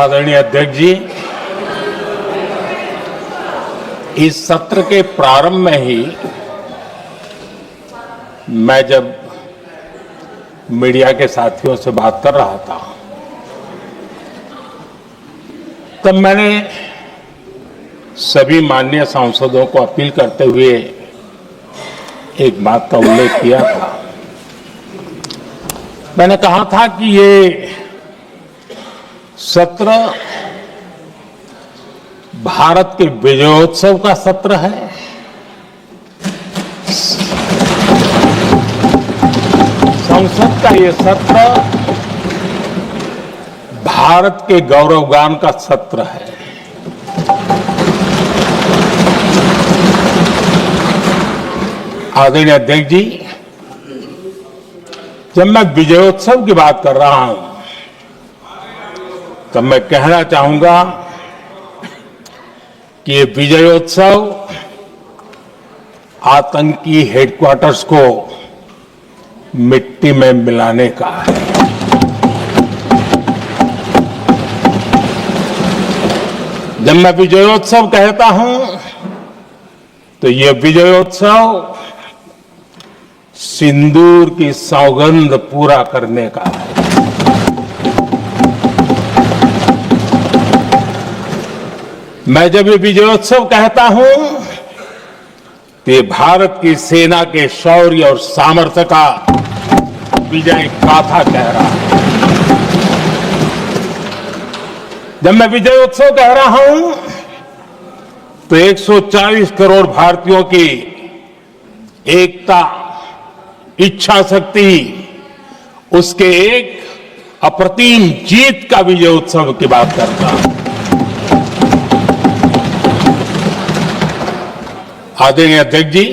आदरणीय अध्यक्ष जी, इस सत्र के प्रारंभ में ही मैं जब मीडिया के साथियों से बात कर रहा था तब मैंने सभी माननीय सांसदों को अपील करते हुए एक बात का उल्लेख किया था। मैंने कहा था कि ये सत्र भारत के विजयोत्सव का सत्र है। संसद का ये सत्र भारत के गौरवगान का सत्र है। आदरणीय अध्यक्ष जी, जब मैं विजयोत्सव की बात कर रहा हूं तब मैं कहना चाहूंगा कि ये विजयोत्सव आतंकी हेडक्वार्टर्स को मिट्टी में मिलाने का है। जब मैं विजयोत्सव कहता हूं तो ये विजयोत्सव सिंदूर की सौगंध पूरा करने का है। मैं जब ये विजयोत्सव कहता हूं तो ये भारत की सेना के शौर्य और सामर्थ्य का विजय गाथा कह रहा है। जब मैं विजयोत्सव कह रहा हूं तो 140 करोड़ भारतीयों की एकता, इच्छा शक्ति, उसके एक अप्रतिम जीत का विजयोत्सव की बात करता हूं। आदरणीय अध्यक्ष जी,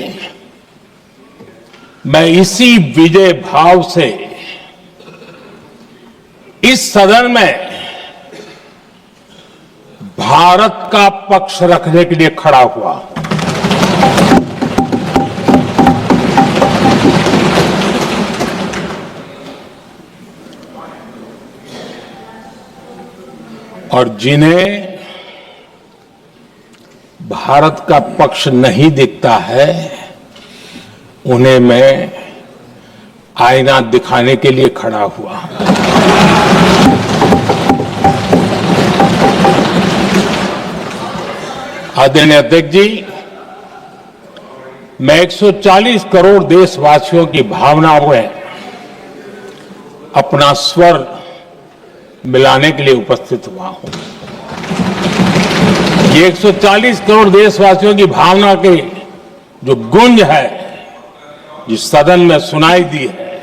मैं इसी विजय भाव से इस सदन में भारत का पक्ष रखने के लिए खड़ा हुआ। और जिन्हें भारत का पक्ष नहीं दिखता है उन्हें मैं आईना दिखाने के लिए खड़ा हुआ। आदरणीय अध्यक्ष जी, मैं 140 करोड़ देशवासियों की भावनाओं में अपना स्वर मिलाने के लिए उपस्थित हुआ हूं। ये 140 करोड़ देशवासियों की भावना के जो गूंज है, जिस सदन में सुनाई दी है,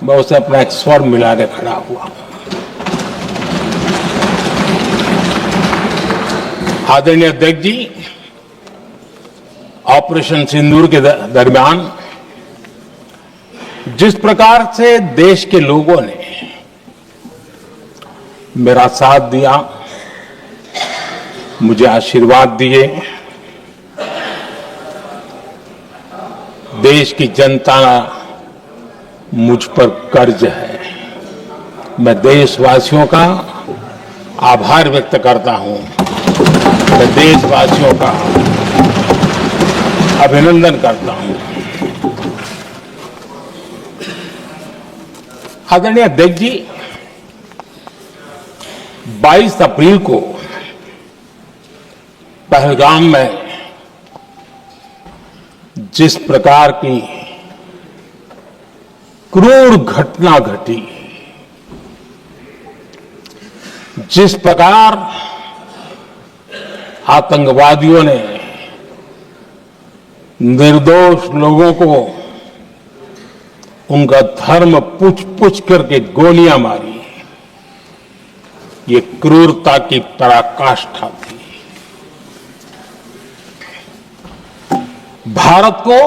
मैं उसे अपना एक स्वर मिलाने खड़ा हुआ। आदरणीय अध्यक्ष जी, ऑपरेशन सिंदूर के दरमियान जिस प्रकार से देश के लोगों ने मेरा साथ दिया, मुझे आशीर्वाद दिए, देश की जनता मुझ पर कर्ज है। मैं देशवासियों का आभार व्यक्त करता हूं। मैं देशवासियों का अभिनंदन करता हूं। आदरणीय अध्यक्ष जी, 22 अप्रैल को पहलगाम में जिस प्रकार की क्रूर घटना घटी, जिस प्रकार आतंकवादियों ने निर्दोष लोगों को उनका धर्म पूछ पूछ करके गोलियां मारी, ये क्रूरता की पराकाष्ठा थी। भारत को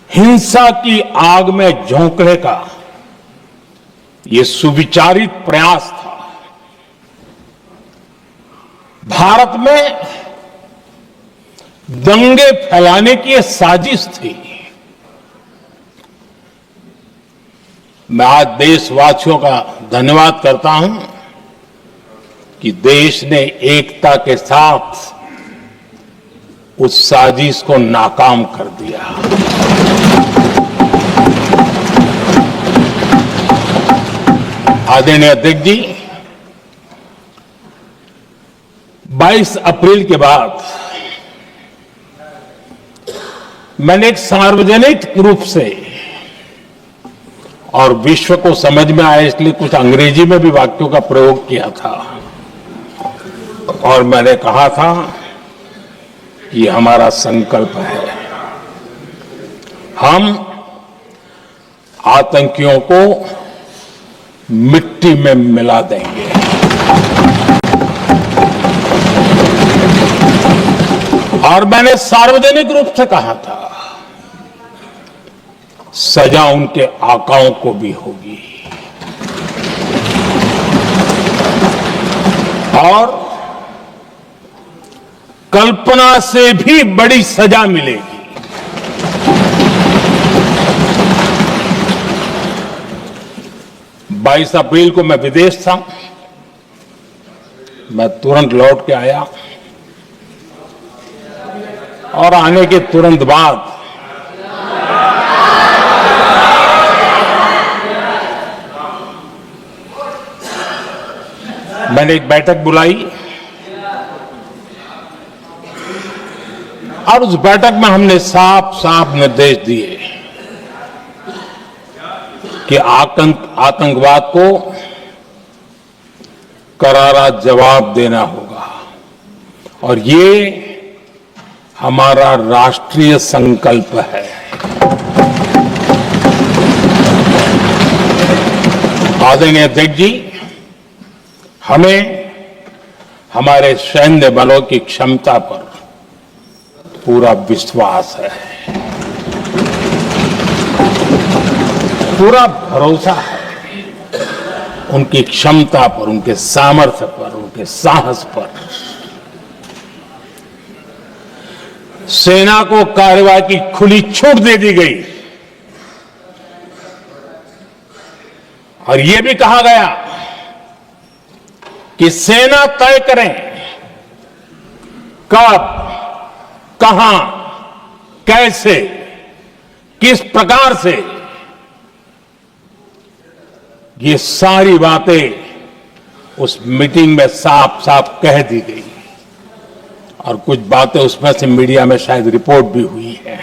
हिंसा की आग में झोंकने का ये सुविचारित प्रयास था। भारत में दंगे फैलाने की ये साजिश थी। मैं आज देशवासियों का धन्यवाद करता हूं कि देश ने एकता के साथ उस साजिश को नाकाम कर दिया। आदरणीय अध्यक्ष जी, 22 अप्रैल के बाद मैंने एक सार्वजनिक रूप से और विश्व को समझ में आए इसलिए कुछ अंग्रेजी में भी वाक्यों का प्रयोग किया था और मैंने कहा था कि हमारा संकल्प है, हम आतंकियों को मिट्टी में मिला देंगे। और मैंने सार्वजनिक रूप से कहा था, सजा उनके आकाओं को भी होगी और कल्पना से भी बड़ी सजा मिलेगी। बाईस अप्रैल को मैं विदेश था, मैं तुरंत लौट के आया और आने के तुरंत बाद मैंने एक बैठक बुलाई और उस बैठक में हमने साफ साफ निर्देश दिए कि आतंकवाद को करारा जवाब देना होगा और ये हमारा राष्ट्रीय संकल्प है। आदरणीय अध्यक्ष जी, हमें हमारे सैन्य बलों की क्षमता पर पूरा विश्वास है, पूरा भरोसा है उनकी क्षमता पर, उनके सामर्थ्य पर, उनके साहस पर। सेना को कार्रवाई की खुली छूट दे दी गई और यह भी कहा गया कि सेना तय करें कब, कहां, कैसे, किस प्रकार से। ये सारी बातें उस मीटिंग में साफ साफ कह दी गई और कुछ बातें उसमें से मीडिया में शायद रिपोर्ट भी हुई है।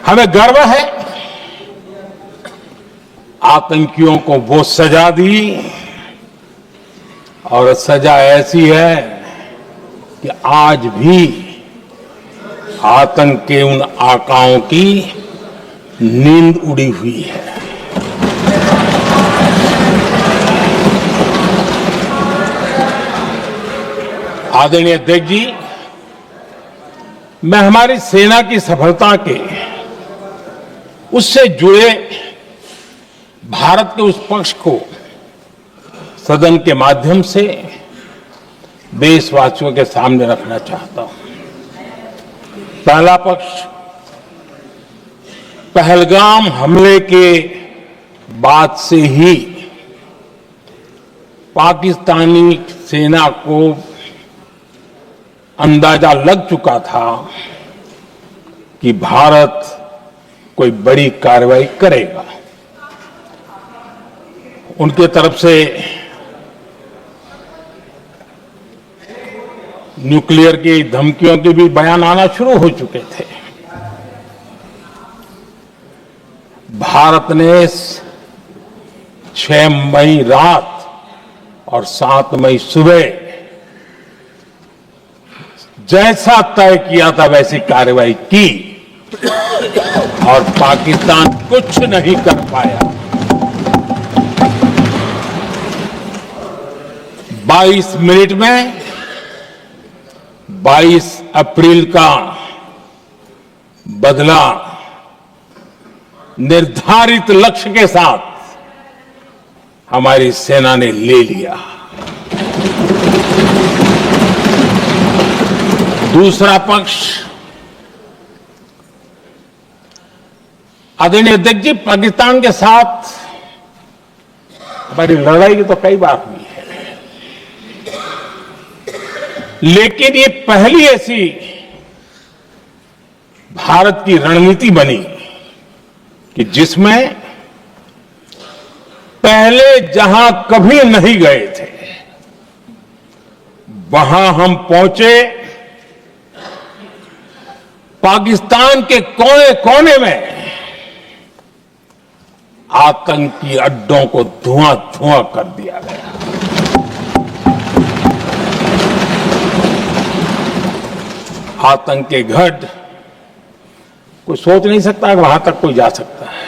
हमें गर्व है आतंकियों को वो सजा दी और सजा ऐसी है कि आज भी आतंक के उन आकाओं की नींद उड़ी हुई है। आदरणीय अध्यक्ष जी, मैं हमारी सेना की सफलता के उससे जुड़े भारत के उस पक्ष को सदन के माध्यम से देशवासियों के सामने रखना चाहता हूं। पहला पक्ष, पहलगाम हमले के बाद से ही पाकिस्तानी सेना को अंदाजा लग चुका था कि भारत कोई बड़ी कार्रवाई करेगा। उनके तरफ से न्यूक्लियर की धमकियों के भी बयान आना शुरू हो चुके थे। भारत ने 6 मई रात और 7 मई सुबह जैसा तय किया था वैसी कार्रवाई की और पाकिस्तान कुछ नहीं कर पाया। 22 मिनट में 22 अप्रैल का बदला निर्धारित लक्ष्य के साथ हमारी सेना ने ले लिया। दूसरा पक्ष, आदरणीय अध्यक्ष जी, पाकिस्तान के साथ हमारी लड़ाई तो कई बार हुई है, लेकिन ये पहली ऐसी भारत की रणनीति बनी कि जिसमें पहले जहां कभी नहीं गए थे वहां हम पहुंचे, पाकिस्तान के कोने कोने में आतंकी अड्डों को धुआं धुआं कर दिया गया। आतंक के गढ़ कोई सोच नहीं सकता कि वहां तक कोई जा सकता है।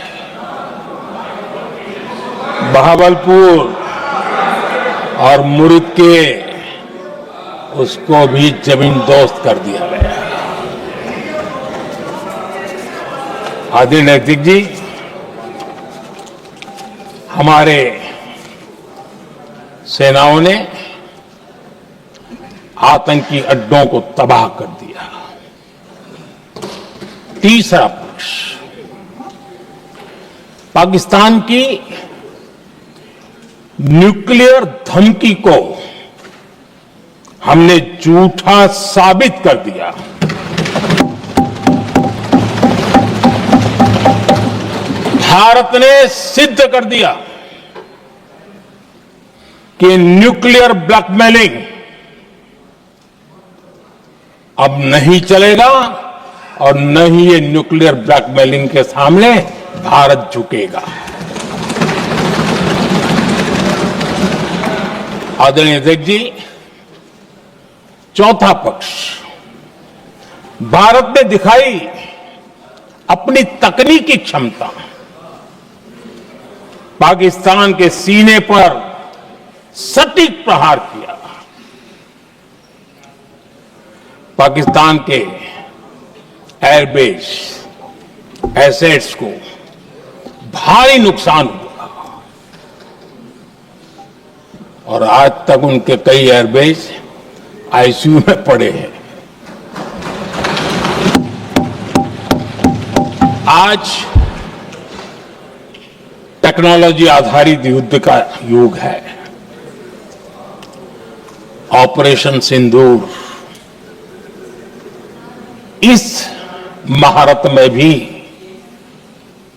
बहावलपुर और मुर्ग के उसको भी जमीन दोस्त कर दिया गया। आदरणीय अध्यक्ष जी, हमारे सेनाओं ने आतंकी अड्डों को तबाह कर दिया। तीसरा पक्ष, पाकिस्तान की न्यूक्लियर धमकी को हमने झूठा साबित कर दिया। भारत ने सिद्ध कर दिया कि न्यूक्लियर ब्लैकमेलिंग अब नहीं चलेगा और न ही ये न्यूक्लियर ब्लैकमेलिंग के सामने भारत झुकेगा। आदरणीय अध्यक्ष जी, चौथा पक्ष, भारत ने दिखाई अपनी तकनीकी क्षमता। पाकिस्तान के सीने पर सटीक प्रहार किया। पाकिस्तान के एयरबेस एसेट्स को भारी नुकसान हुआ और आज तक उनके कई एयरबेस आईसीयू में पड़े हैं। आज टेक्नोलॉजी आधारित युद्ध का युग है। ऑपरेशन सिंदूर इस महारत में भी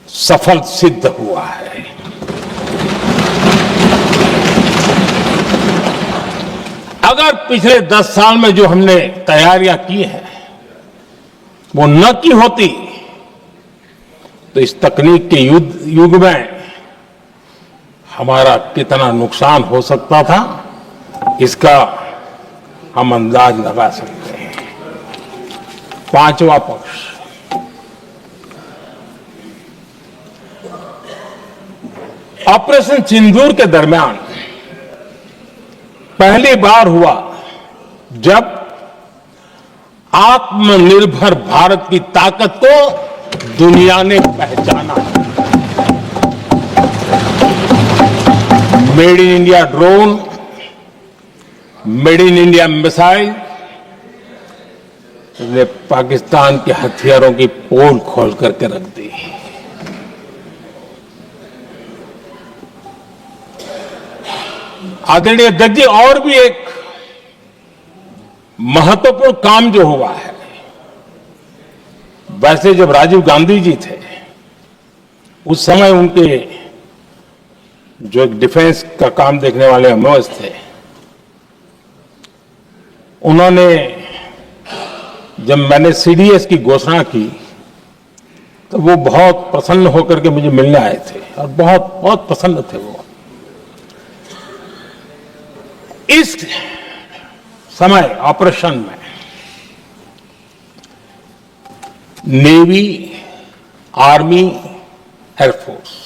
सफल सिद्ध हुआ है। अगर पिछले 10 साल में जो हमने तैयारियां की हैं वो न की होती तो इस तकनीक के युग में हमारा कितना नुकसान हो सकता था, इसका हम अंदाज लगा सकते हैं। पांचवा पक्ष, ऑपरेशन सिंदूर के दरमियान पहली बार हुआ जब आत्मनिर्भर भारत की ताकत को दुनिया ने पहचाना। Made in India drone, made in India missile ने पाकिस्तान के हथियारों की पोल खोल करके रख दी। आदरणीय अध्यक्ष जी, और भी एक महत्वपूर्ण काम जो हुआ है, वैसे जब राजीव गांधी जी थे उस समय उनके जो एक डिफेंस का काम देखने वाले एमओएस थे, उन्होंने जब मैंने सीडीएस की घोषणा की तो वो बहुत प्रसन्न होकर के मुझे मिलने आए थे और बहुत बहुत प्रसन्न थे वो। इस समय ऑपरेशन में नेवी, आर्मी, एयरफोर्स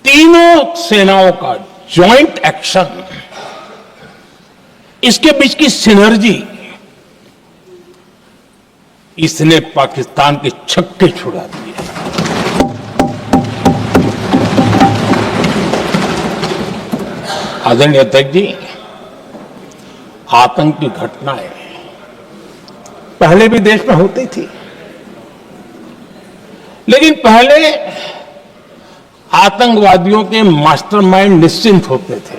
तीनों सेनाओं का ज्वाइंट एक्शन, इसके बीच की सिनर्जी, इसने पाकिस्तान के छक्के छुड़ा दिए। आदरणीय अध्यक्ष जी, आतंक की घटनाएं पहले भी देश में होती थी, लेकिन पहले आतंकवादियों के मास्टरमाइंड निश्चिंत होते थे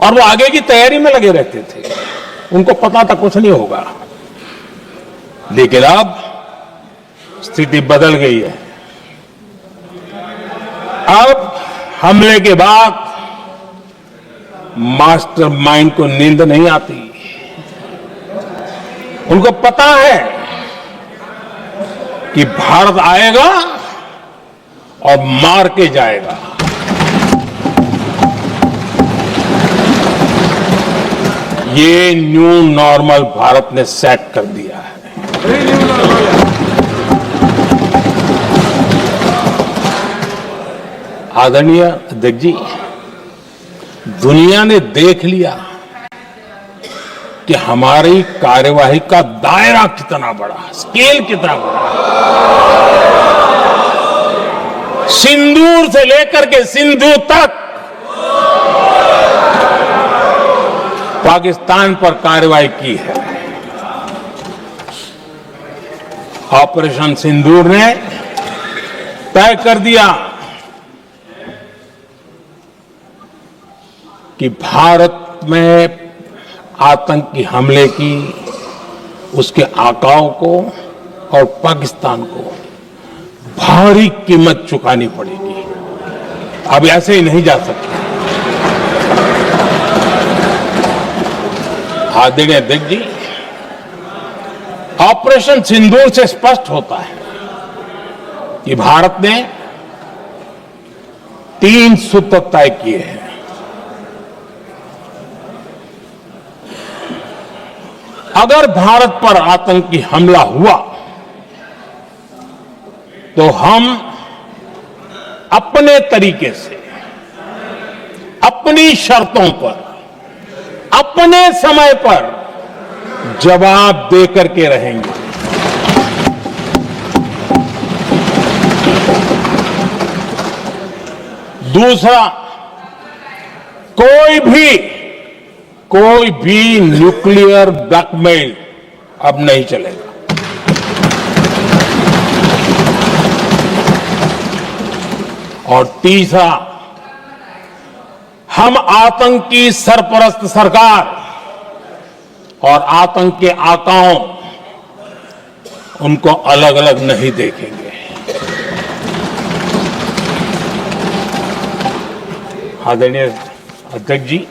और वो आगे की तैयारी में लगे रहते थे। उनको पता था कुछ नहीं होगा। लेकिन अब स्थिति बदल गई है। अब हमले के बाद मास्टरमाइंड को नींद नहीं आती। उनको पता है कि भारत आएगा और मार के जाएगा। ये न्यू नॉर्मल भारत ने सेट कर दिया है। आदरणीय अध्यक्ष जी, दुनिया ने देख लिया कि हमारी कार्यवाही का दायरा कितना बड़ा, स्केल कितना बड़ा। सिंदूर से लेकर के सिंधु तक पाकिस्तान पर कार्रवाई की है। ऑपरेशन सिंदूर ने तय कर दिया कि भारत में आतंकी हमले की उसके आकाओं को और पाकिस्तान को भारी कीमत चुकानी पड़ेगी। अब ऐसे ही नहीं जा सकते। आदरणीय अध्यक्ष जी, ऑपरेशन सिंदूर से स्पष्ट होता है कि भारत ने 3 सूत्र तय किए हैं। अगर भारत पर आतंकी हमला हुआ तो हम अपने तरीके से, अपनी शर्तों पर, अपने समय पर जवाब देकर के रहेंगे। दूसरा, कोई भी न्यूक्लियर ब्लैकमेल अब नहीं चलेगा। और तीसरा, हम आतंक की सरपरस्त सरकार और आतंक के आकाओं उनको अलग अलग नहीं देखेंगे। आदरणीय अध्यक्ष जी,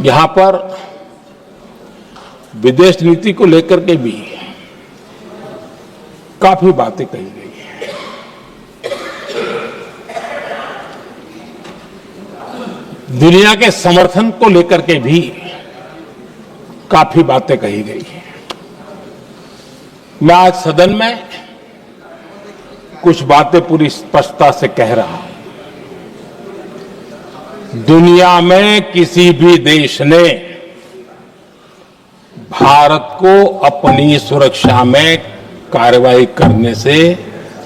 यहां पर विदेश नीति को लेकर के भी काफी बातें कही गई हैं। दुनिया के समर्थन को लेकर के भी काफी बातें कही गई हैं। मैं आज सदन में कुछ बातें पूरी स्पष्टता से कह रहा हूं। दुनिया में किसी भी देश ने भारत को अपनी सुरक्षा में कार्रवाई करने से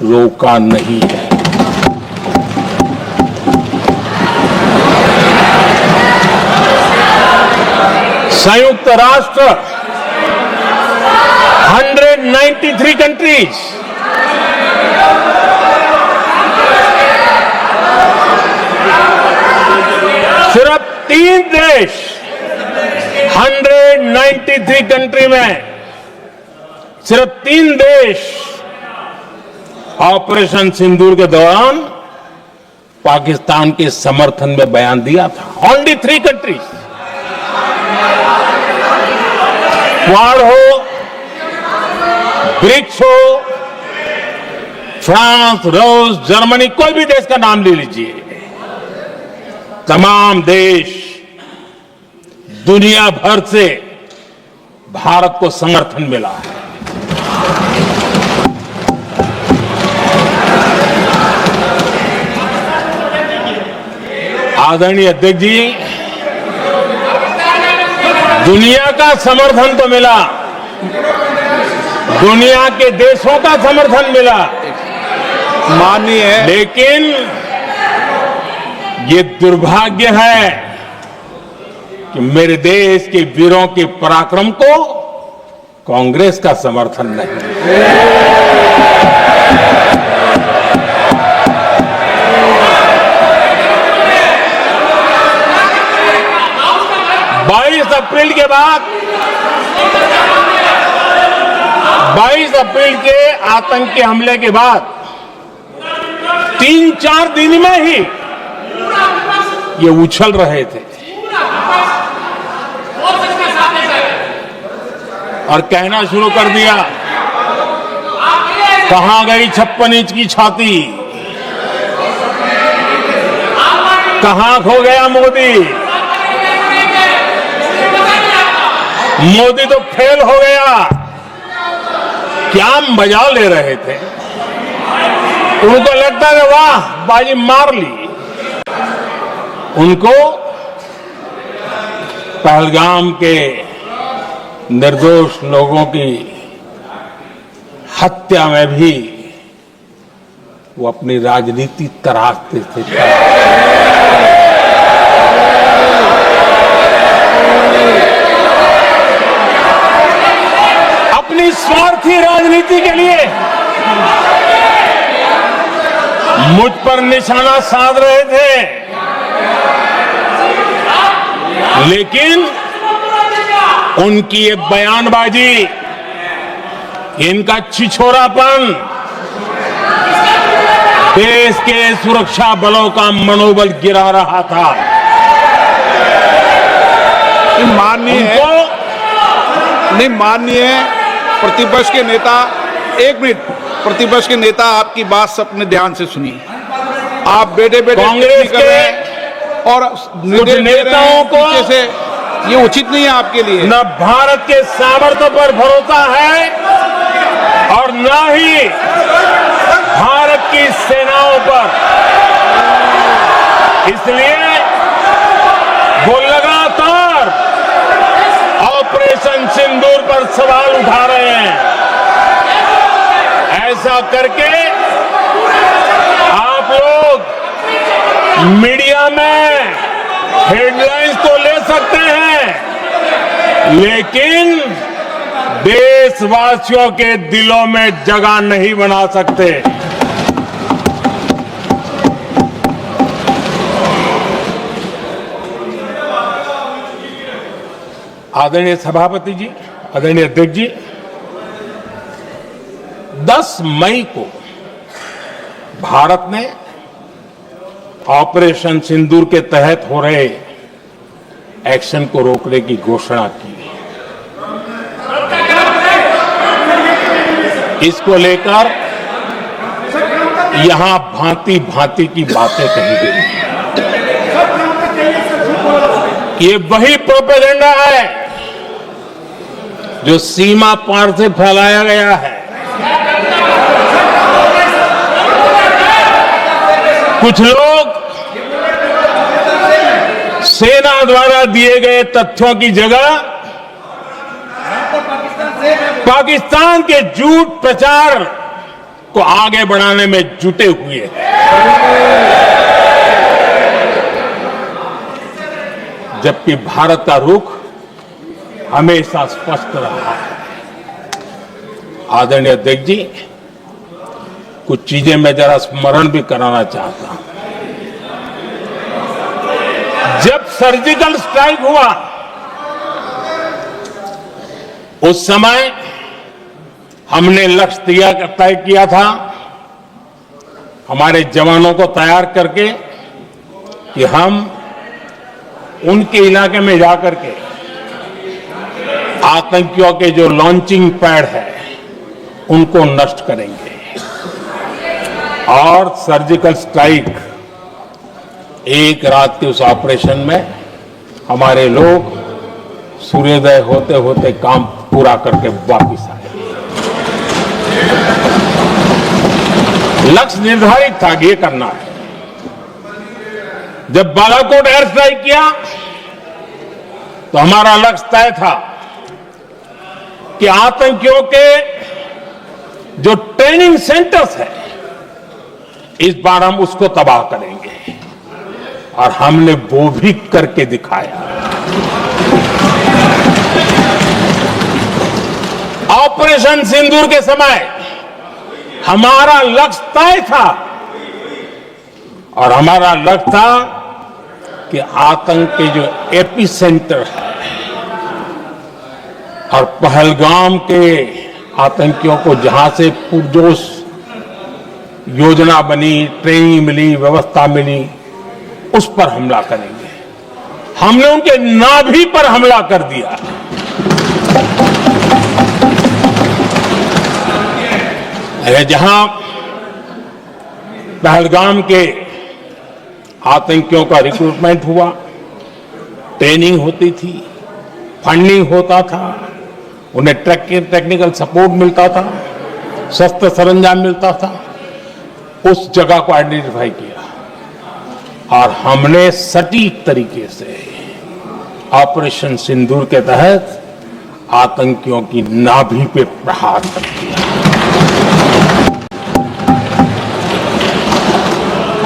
रोका नहीं है। संयुक्त राष्ट्र 193 कंट्रीज, सिर्फ 3 देश 193 कंट्री में सिर्फ 3 देश ऑपरेशन सिंदूर के दौरान पाकिस्तान के समर्थन में बयान दिया था। Only 3 countries. क्वाड हो, ब्रिक्स हो, फ्रांस, रूस, जर्मनी, कोई भी देश का नाम ले लीजिए, तमाम देश दुनिया भर से भारत को समर्थन मिला है। आदरणीय अध्यक्ष जी, दुनिया का समर्थन तो मिला, दुनिया के देशों का समर्थन मिला, माननीय है, लेकिन ये दुर्भाग्य है कि मेरे देश के वीरों के पराक्रम को कांग्रेस का समर्थन नहीं। 22 अप्रैल के बाद 22 अप्रैल के आतंकी हमले के बाद 3-4 दिन में ही ये उछल रहे थे और कहना शुरू कर दिया, कहां गई 56 इंच की छाती, कहां खो गया मोदी, मोदी तो फेल हो गया। क्या मजा ले रहे थे, उनको लगता है वाह बाजी मार ली। उनको पहलगाम के निर्दोष लोगों की हत्या में भी वो अपनी राजनीति तराशते थे। अपनी स्वार्थी राजनीति के लिए मुझ पर निशाना साध रहे थे, लेकिन उनकी ये बयानबाजी, इनका छिछोरापन देश के सुरक्षा बलों का मनोबल गिरा रहा था। माननीय प्रतिपक्ष के नेता, एक मिनट, प्रतिपक्ष के नेता आपकी बात अपने ध्यान से सुनिए। आप बेटे कांग्रेस के और नेताओं को से ये उचित नहीं है आपके लिए। न भारत के सामर्थ्य पर भरोसा है और न ही भारत की सेनाओं पर। इसलिए वो लगातार ऑपरेशन सिंदूर पर सवाल उठा रहे हैं। ऐसा करके आप लोग मीडिया में हेडलाइंस तो ले सकते हैं, लेकिन देशवासियों के दिलों में जगह नहीं बना सकते। आदरणीय सभापति जी, आदरणीय अध्यक्ष जी, 10 मई को भारत ने ऑपरेशन सिंदूर के तहत हो रहे एक्शन को रोकने की घोषणा की। इसको लेकर यहां भांति भांति की बातें कही गई। ये वही प्रोपेगेंडा है जो सीमा पार से फैलाया गया है। कुछ लोग सेना द्वारा दिए गए तथ्यों की जगह पाकिस्तान के झूठ प्रचार को आगे बढ़ाने में जुटे हुए हैं। जबकि भारत का रुख हमेशा स्पष्ट रहा है। आदरणीय अध्यक्ष जी, कुछ चीजें मैं जरा स्मरण भी कराना चाहता हूं। जब सर्जिकल स्ट्राइक हुआ, उस समय हमने लक्ष्य तय किया था, हमारे जवानों को तैयार करके कि हम उनके इलाके में जाकर के आतंकियों के जो लॉन्चिंग पैड है उनको नष्ट करेंगे। और सर्जिकल स्ट्राइक, एक रात के उस ऑपरेशन में हमारे लोग सूर्योदय होते होते काम पूरा करके वापस आए। लक्ष्य निर्धारित था कि ये करना है। जब बालाकोट एयर स्ट्राइक किया तो हमारा लक्ष्य तय था कि आतंकियों के जो ट्रेनिंग सेंटर्स है, इस बार हम उसको तबाह करेंगे, और हमने वो भी करके दिखाया। ऑपरेशन सिंदूर के समय हमारा लक्ष्य तय था और हमारा लक्ष्य था कि आतंक के जो एपी सेंटर है और पहलगाम के आतंकियों को जहां से पुरजोश योजना बनी, ट्रेनिंग मिली, व्यवस्था मिली, उस पर हमला करेंगे। हमने उनके नाभि पर हमला कर दिया। जहां पहलगाम के आतंकियों का रिक्रूटमेंट हुआ, ट्रेनिंग होती थी, फंडिंग होता था, उन्हें टेक्निकल सपोर्ट मिलता था, शस्त्र सरंजाम मिलता था, उस जगह को आइडेंटिफाई किया और हमने सटीक तरीके से ऑपरेशन सिंदूर के तहत आतंकियों की नाभि पे प्रहार कर दिया।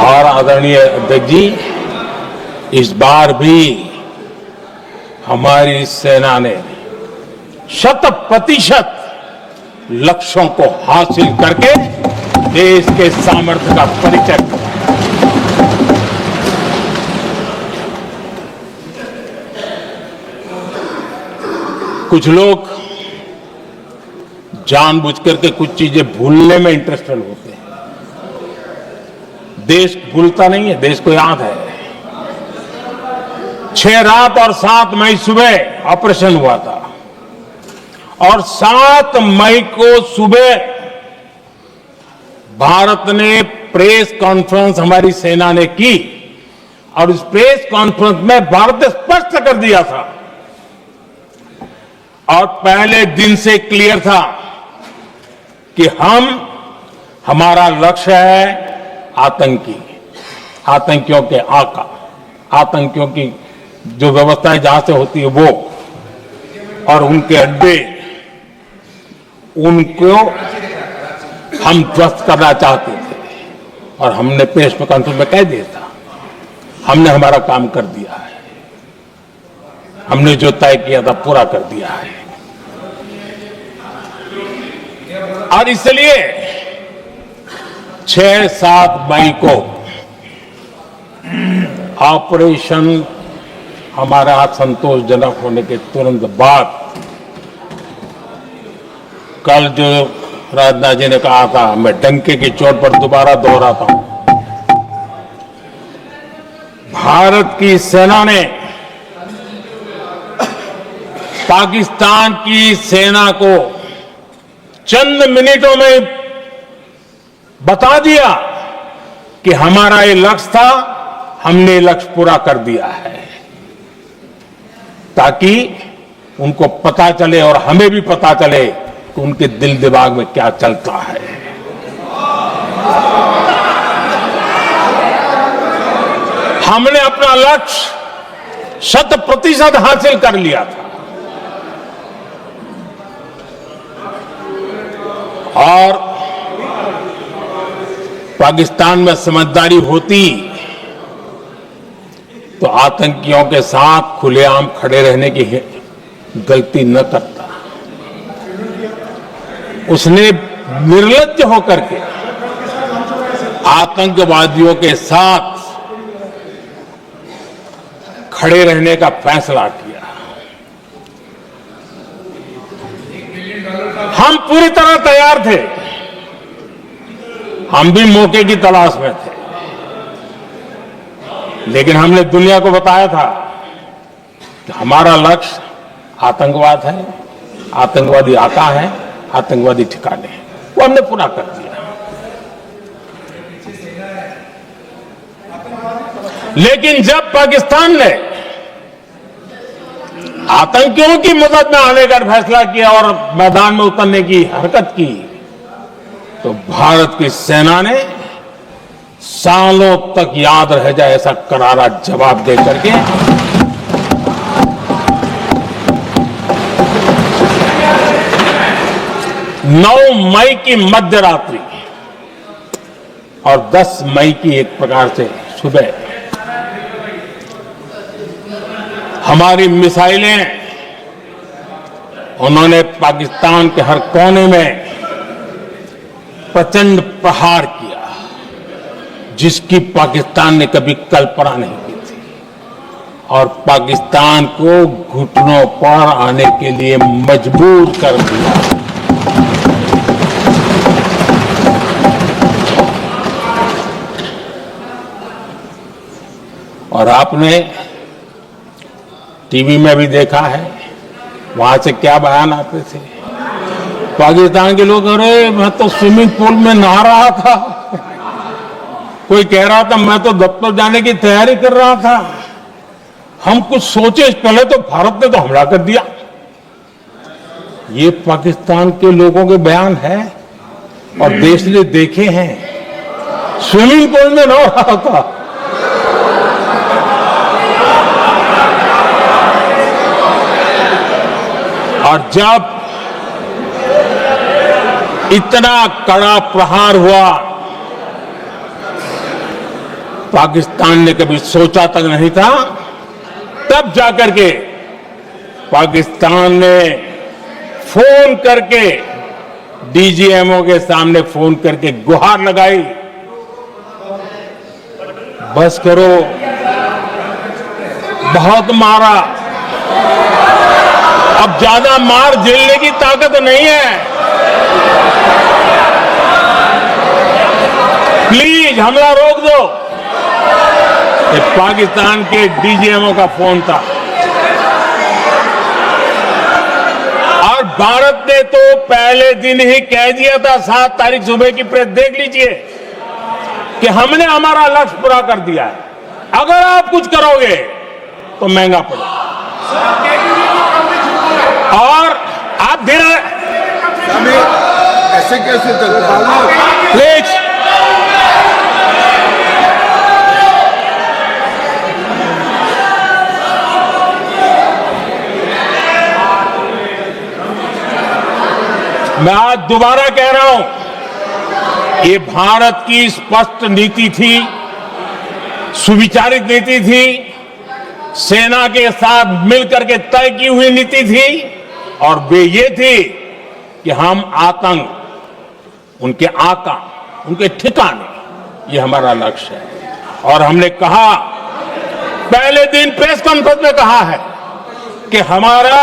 और आदरणीय अध्यक्ष जी, इस बार भी हमारी सेना ने 100% लक्ष्यों को हासिल करके देश के सामर्थ्य का परिचय दिया। कुछ लोग जानबूझकर के कुछ चीजें भूलने में इंटरेस्टेड होते हैं। देश भूलता नहीं है, देश को याद है। 6 रात और 7 मई सुबह ऑपरेशन हुआ था और 7 मई को सुबह भारत ने प्रेस कॉन्फ्रेंस हमारी सेना ने की और इस प्रेस कॉन्फ्रेंस में भारत ने स्पष्ट कर दिया था और पहले दिन से क्लियर था कि हमारा लक्ष्य है आतंकियों के आका, आतंकियों की जो व्यवस्थाएं जहां से होती है वो और उनके अड्डे, उनको हम ध्वस्त करना चाहते थे और हमने प्रेस कॉन्फ्रेंस में कह दिया था, हमने हमारा काम कर दिया है, हमने जो तय किया था पूरा कर दिया है। और इसलिए 6-7 मई को ऑपरेशन हमारा संतोषजनक होने के तुरंत बाद कल जो राजनाथ जी ने कहा था, मैं डंके की चोट पर दोबारा दोहराता हूं, भारत की सेना ने पाकिस्तान की सेना को चंद मिनटों में बता दिया कि हमारा ये लक्ष्य था, हमने लक्ष्य पूरा कर दिया है, ताकि उनको पता चले और हमें भी पता चले कि उनके दिल दिमाग में क्या चलता है। हमने अपना लक्ष्य 100% हासिल कर लिया था और पाकिस्तान में समझदारी होती तो आतंकियों के साथ खुलेआम खड़े रहने की गलती न करता। उसने निर्लज्ज होकर के आतंकवादियों के साथ खड़े रहने का फैसला किया। हम पूरी तरह तैयार थे, हम भी मौके की तलाश में थे, लेकिन हमने दुनिया को बताया था कि हमारा लक्ष्य आतंकवाद है, आतंकवादी आका है, आतंकवादी ठिकाने हैं, वो हमने पूरा कर दिया। लेकिन जब पाकिस्तान ने आतंकियों की मदद में आने का फैसला किया और मैदान में उतरने की हरकत की, तो भारत की सेना ने सालों तक याद रह जाए ऐसा करारा जवाब दे करके नौ मई की मध्य रात्रि और 10 मई की एक प्रकार से सुबह हमारी मिसाइलें उन्होंने पाकिस्तान के हर कोने में प्रचंड प्रहार किया, जिसकी पाकिस्तान ने कभी कल्पना नहीं की थी, और पाकिस्तान को घुटनों पर आने के लिए मजबूर कर दिया। और आपने टीवी में भी देखा है, वहां से क्या बयान आते थे। पाकिस्तान के लोग, अरे मैं तो स्विमिंग पूल में नहा रहा था, कोई कह रहा था मैं तो दफ्तर जाने की तैयारी कर रहा था, हम कुछ सोचे इस पहले तो भारत ने तो हमला कर दिया। ये पाकिस्तान के लोगों के बयान है और देश ने देखे हैं। स्विमिंग पूल में नहा रहा था। और जब इतना कड़ा प्रहार हुआ, पाकिस्तान ने कभी सोचा तक नहीं था, तब जाकर के पाकिस्तान ने फोन करके डीजीएमओ के सामने फोन करके गुहार लगाई, बस करो, बहुत मारा, अब ज्यादा मार झेलने की ताकत नहीं है, प्लीज हमला रोक दो। ये पाकिस्तान के डीजीएमओ का फोन था। और भारत ने तो पहले दिन ही कह दिया था, 7 तारीख सुबह की प्रेस देख लीजिए, कि हमने हमारा लक्ष्य पूरा कर दिया है, अगर आप कुछ करोगे तो महंगा पड़ेगा। और आप धीरे ऐसे कैसे चलता है? प्लीज मैं आज दोबारा कह रहा हूं, ये भारत की स्पष्ट नीति थी, सुविचारित नीति थी, सेना के साथ मिलकर के तय की हुई नीति थी, और वे ये थी कि हम आतंक, उनके आका, उनके ठिकाने, ये हमारा लक्ष्य है। और हमने कहा, पहले दिन प्रेस कॉन्फ्रेंस में कहा है कि हमारा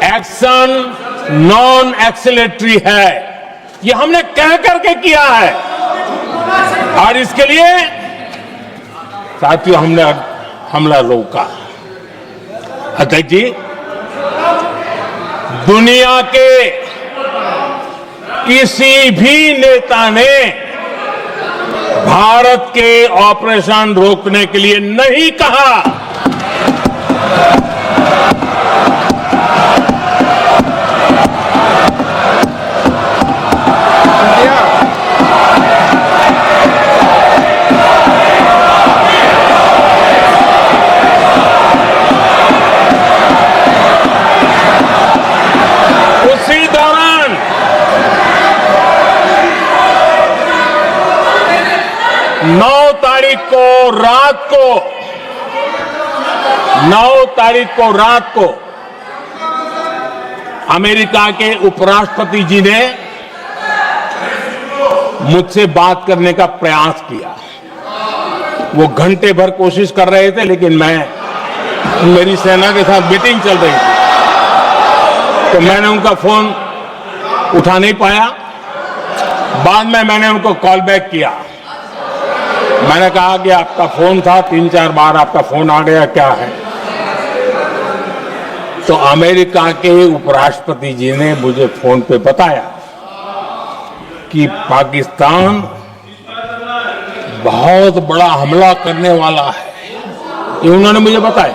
एक्शन नॉन एक्सेलेटरी है, ये हमने कह करके किया है। और इसके लिए साथियों हमने हमला रोका। अध्यक्ष जी, दुनिया के किसी भी नेता ने भारत के ऑपरेशन रोकने के लिए नहीं कहा। उसी दौरान 9 तारीख को रात को अमेरिका के उपराष्ट्रपति जी ने मुझसे बात करने का प्रयास किया। वो घंटे भर कोशिश कर रहे थे, लेकिन मेरी सेना के साथ मीटिंग चल रही थी, तो मैंने उनका फोन उठा नहीं पाया। बाद में मैंने उनको कॉल बैक किया। मैंने कहा कि आपका फोन था, 3-4 बार आपका फोन आ गया, क्या है? तो अमेरिका के उपराष्ट्रपति जी ने मुझे फोन पे बताया कि पाकिस्तान बहुत बड़ा हमला करने वाला है, ये उन्होंने मुझे बताया।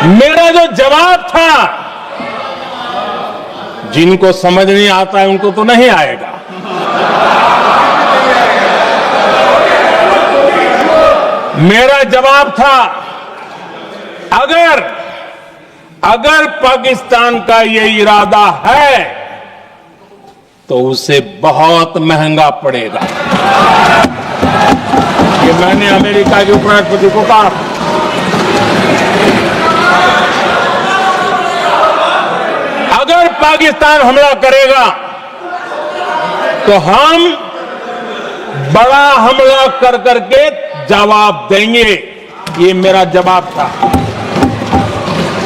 मेरा जो जवाब था, जिनको समझ नहीं आता है उनको तो नहीं आएगा, मेरा जवाब था, अगर पाकिस्तान का ये इरादा है तो उसे बहुत महंगा पड़ेगा। ये मैंने अमेरिका के उपराष्ट्रपति को कहा। पाकिस्तान हमला करेगा तो हम बड़ा हमला कर करके जवाब देंगे। ये मेरा जवाब था।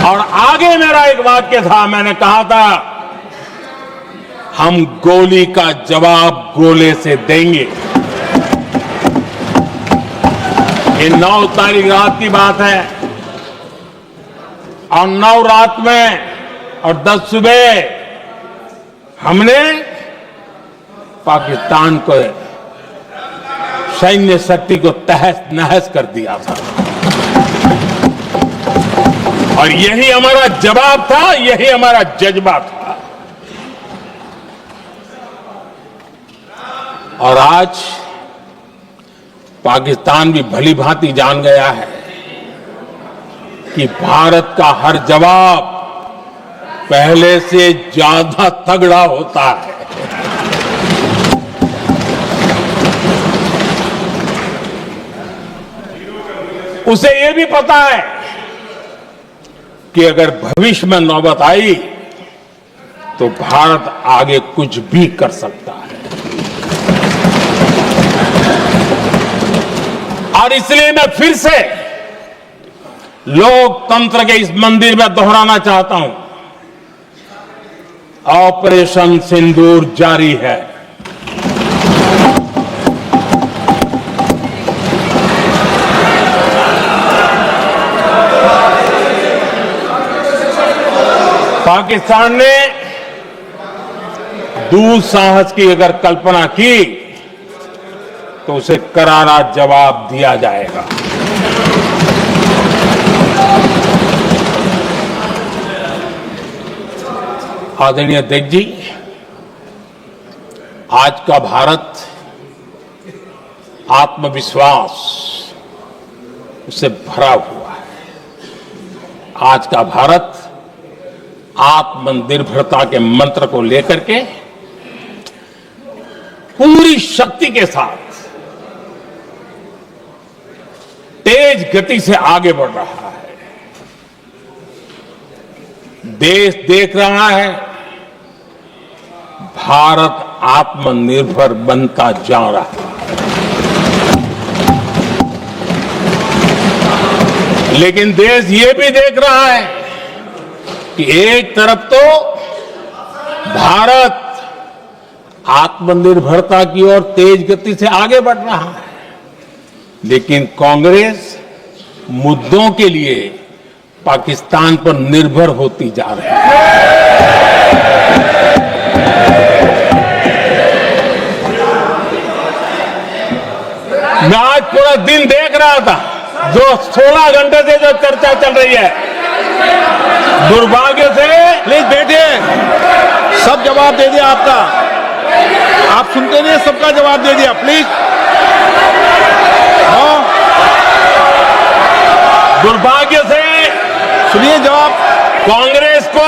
और आगे मेरा एक वाक्य था, मैंने कहा था हम गोली का जवाब गोले से देंगे। ये 9 तारीख रात की बात है और 9 रात में और 10 सुबह हमने पाकिस्तान को सैन्य शक्ति को तहस नहस कर दिया था। और यही हमारा जवाब था, यही हमारा जज्बा था। और आज पाकिस्तान भी भली भांति जान गया है कि भारत का हर जवाब पहले से ज्यादा तगड़ा होता है। उसे यह भी पता है कि अगर भविष्य में नौबत आई तो भारत आगे कुछ भी कर सकता है। और इसलिए मैं फिर से लोकतंत्र के इस मंदिर में दोहराना चाहता हूं, ऑपरेशन सिंदूर जारी है। पाकिस्तान ने दुस्साहस की अगर कल्पना की तो उसे करारा जवाब दिया जाएगा। आदरणीय अध्यक्ष जी, आज का भारत आत्मविश्वास उससे भरा हुआ है। आज का भारत आत्मनिर्भरता के मंत्र को लेकर के पूरी शक्ति के साथ तेज गति से आगे बढ़ रहा है। देश देख रहा है भारत आत्मनिर्भर बनता जा रहा है। लेकिन देश ये भी देख रहा है कि एक तरफ तो भारत आत्मनिर्भरता की ओर तेज गति से आगे बढ़ रहा है, लेकिन कांग्रेस मुद्दों के लिए पाकिस्तान पर निर्भर होती जा रही है। मैं आज पूरा दिन देख रहा था, जो 16 घंटे से जो चर्चा चल रही है, दुर्भाग्य से। प्लीज बैठिए, सब जवाब दे दिया आपका। आप सुनते नहीं, सबका जवाब दे दिया। प्लीज दुर्भाग्य से सुनिए जवाब। कांग्रेस को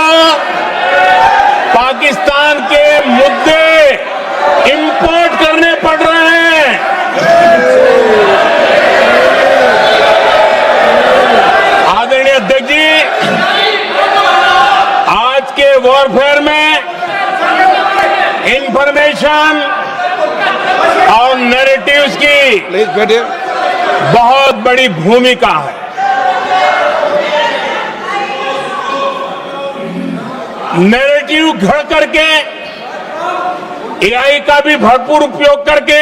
पाकिस्तान के मुद्दे इंपोर्ट करने पड़ रहे हैं। आदरणीय अध्यक्ष जी, आज के वॉरफेयर में इंफॉर्मेशन और नैरेटिव्स की प्लीज बैठिए। बहुत बड़ी भूमिका है। नैरेटिव घड़ करके, एआई का भी भरपूर उपयोग करके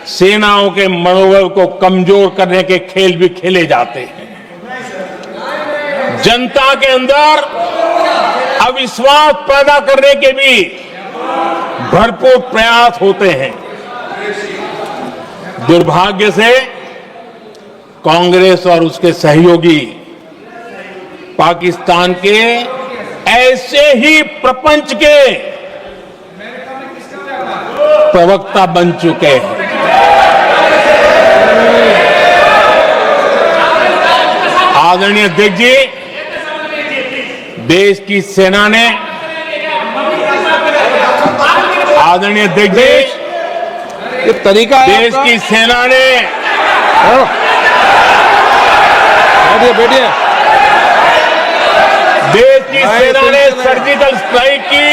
सेनाओं के मनोबल को कमजोर करने के खेल भी खेले जाते हैं। जनता के अंदर अविश्वास पैदा करने के भी भरपूर प्रयास होते हैं। दुर्भाग्य से कांग्रेस और उसके सहयोगी पाकिस्तान के ऐसे ही प्रपंच के प्रवक्ता बन चुके हैं। आदरणीय अध्यक्ष जी, देश की सेना ने, आदरणीय अध्यक्ष जी, ये तरीका है देश की सेना ने, बैठिए बैठिए। देश की सेना ने सर्जिकल स्ट्राइक की,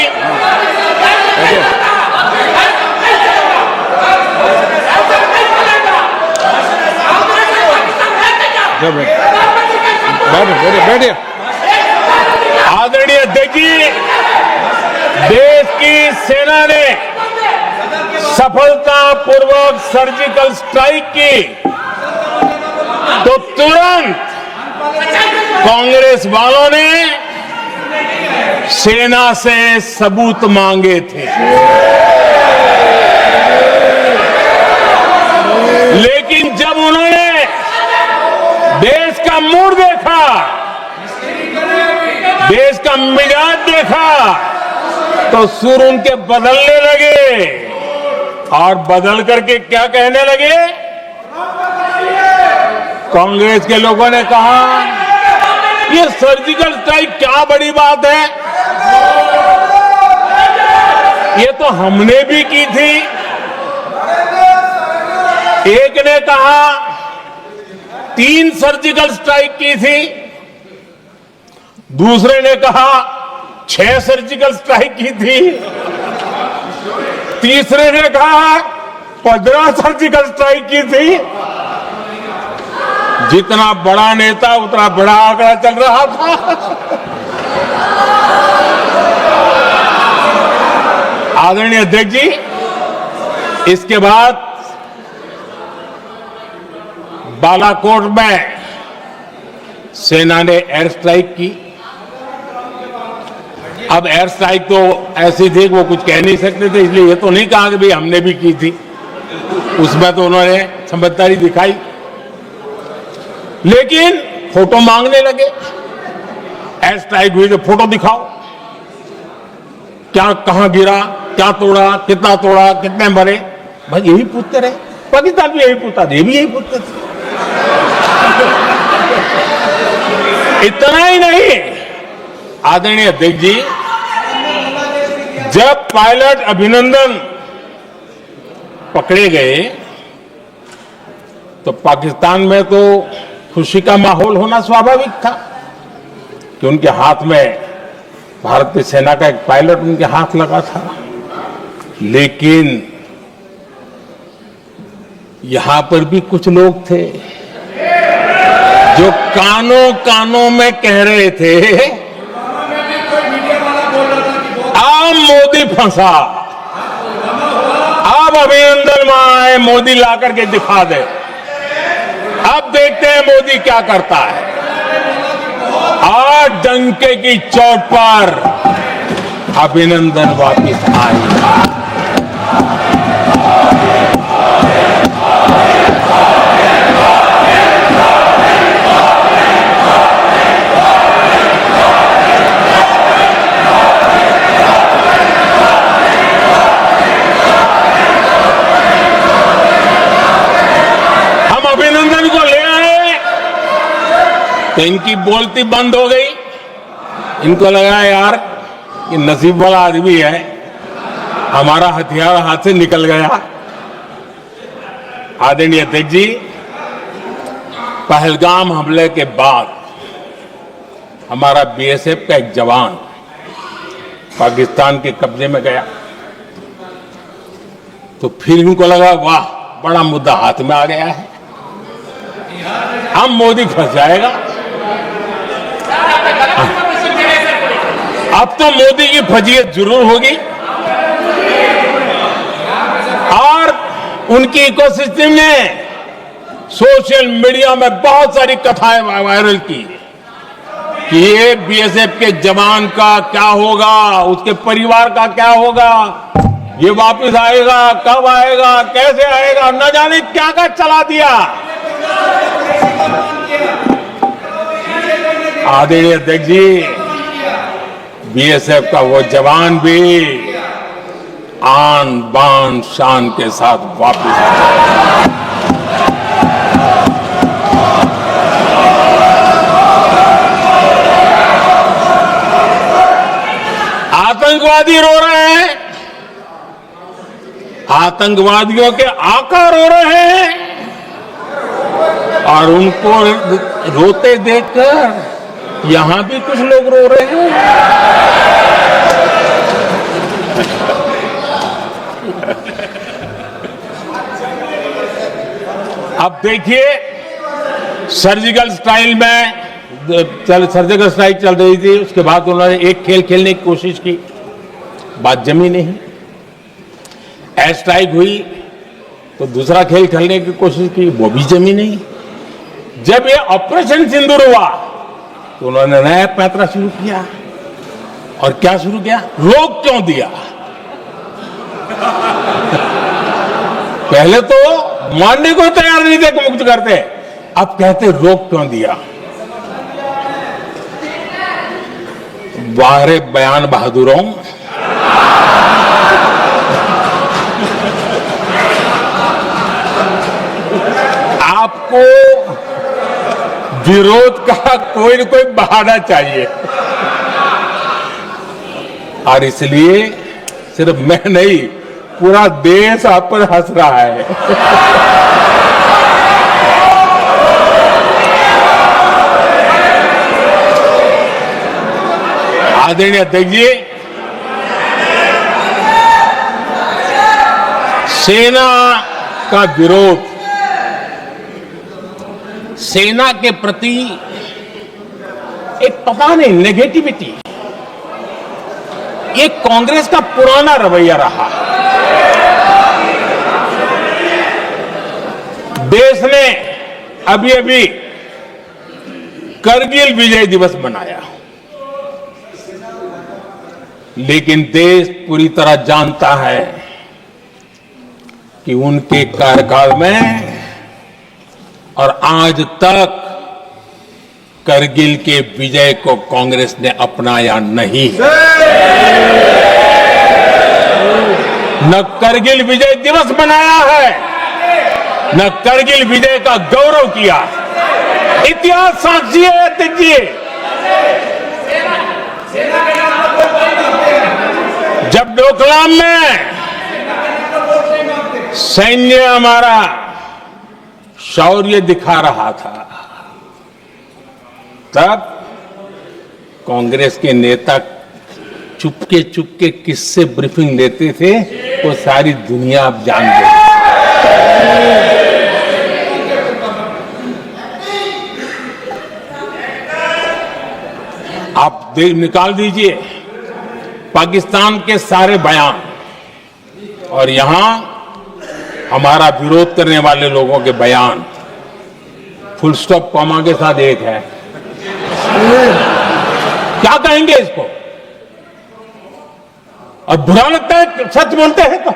बैठिए। आदरणीय अध्यक्ष जी, देश की सेना ने सफलतापूर्वक सर्जिकल स्ट्राइक की तो तुरंत कांग्रेस वालों ने सेना से सबूत मांगे थे, लेकिन जब उन्होंने देश का मूड देखा, देश का मिजाज देखा, तो सुर उनके बदलने लगे और बदल करके क्या कहने लगे? कांग्रेस के लोगों ने कहा ये सर्जिकल स्ट्राइक क्या बड़ी बात है, ये तो हमने भी की थी। एक ने कहा 3 सर्जिकल स्ट्राइक की थी, दूसरे ने कहा 6 सर्जिकल स्ट्राइक की थी, तीसरे ने कहा 15 सर्जिकल स्ट्राइक की थी। जितना बड़ा नेता उतना बड़ा आंकड़ा चल रहा था। आदरणीय अध्यक्ष जी, इसके बाद बालाकोट में सेना ने एयर स्ट्राइक की। अब एयर स्ट्राइक तो ऐसी थी कि वो कुछ कह नहीं सकते थे, इसलिए ये तो नहीं कहा कि भाई हमने भी की थी। उसमें तो उन्होंने समझदारी दिखाई, लेकिन फोटो मांगने लगे। एयर स्ट्राइक हुई तो फोटो दिखाओ, क्या कहां गिरा, क्या तोड़ा, कितना तोड़ा, कितने मरे, भाई यही पूछते रहे। पाकिस्तान भी यही पूछता था, ये भी यही पूछते थे। इतना ही नहीं, आदरणीय अध्यक्ष जी, जब पायलट अभिनंदन पकड़े गए तो पाकिस्तान में तो खुशी का माहौल होना स्वाभाविक था कि उनके हाथ में भारतीय सेना का एक पायलट उनके हाथ लगा था। लेकिन यहां पर भी कुछ लोग थे जो कानों कानों में कह रहे थे अब मोदी फंसा, अब अभिनंदन वहां आए, मोदी ला करके दिखा दे, अब देखते हैं मोदी क्या करता है। आज डंके की चोट पर अभिनंदन वापिस आए। तो इनकी बोलती बंद हो गई। इनको लगा यार ये नसीब वाला आदमी है, हमारा हथियार हाथ से निकल गया। आदरणीय अध्यक्ष जी, पहलगाम हमले के बाद हमारा बीएसएफ का एक जवान पाकिस्तान के कब्जे में गया, तो फिर इनको लगा वाह बड़ा मुद्दा हाथ में आ गया है, हम मोदी फंस जाएगा। अब तो मोदी की फजीयत जरूर होगी और उनकी इकोसिस्टम ने सोशल मीडिया में बहुत सारी कथाएं वायरल की कि ये बीएसएफ के जवान का क्या होगा, उसके परिवार का क्या होगा, ये वापस आएगा, कब आएगा, कैसे आएगा, न जाने क्या क्या चला दिया। आदरणीय अध्यक्ष जी, बीएसएफ का वो जवान भी आन बान शान के साथ वापस आया। आतंकवादी रो रहे हैं, आतंकवादियों के आका रो रहे हैं और उनको रोते देखकर यहां भी कुछ लोग रो रहे हैं। अब देखिए, सर्जिकल स्ट्राइक चल रही थी, उसके बाद उन्होंने एक खेल खेलने की कोशिश की, बात जमी नहीं। एयर स्ट्राइक हुई तो दूसरा खेल खेलने की कोशिश की, वो भी जमी नहीं। जब ये ऑपरेशन सिंदूर हुआ तो उन्होंने नया पैंतरा शुरू किया। और क्या शुरू किया? रोक क्यों दिया? पहले तो मानने को तैयार नहीं थे कि मुक्त करते, अब कहते रोक क्यों दिया? वाह रे बयान बहादुरों, आपको विरोध का कोई न कोई बहाना चाहिए। और इसलिए सिर्फ मैं नहीं, पूरा देश आप पर हंस रहा है। आदरणीय अध्यक्ष जी, सेना का विरोध, सेना के प्रति एक पता नहीं नेगेटिविटी, ये कांग्रेस का पुराना रवैया रहा। देश ने अभी अभी करगिल विजय दिवस मनाया, लेकिन देश पूरी तरह जानता है कि उनके कार्यकाल में और आज तक करगिल के विजय को कांग्रेस ने अपनाया नहीं। न करगिल विजय दिवस मनाया है, न करगिल विजय का गौरव किया। इतिहास साक्षी है अध्यक्ष जी। जब डोकलाम में सैन्य हमारा शौर्य दिखा रहा था, तब कांग्रेस के नेता चुपके चुपके किससे ब्रीफिंग लेते थे, वो सारी दुनिया अब जान गई। आप निकाल दीजिए पाकिस्तान के सारे बयान और यहां हमारा विरोध करने वाले लोगों के बयान, फुल स्टॉप कॉमा के साथ एक है। क्या कहेंगे इसको? और बुरा लगता है सच बोलते हैं तो।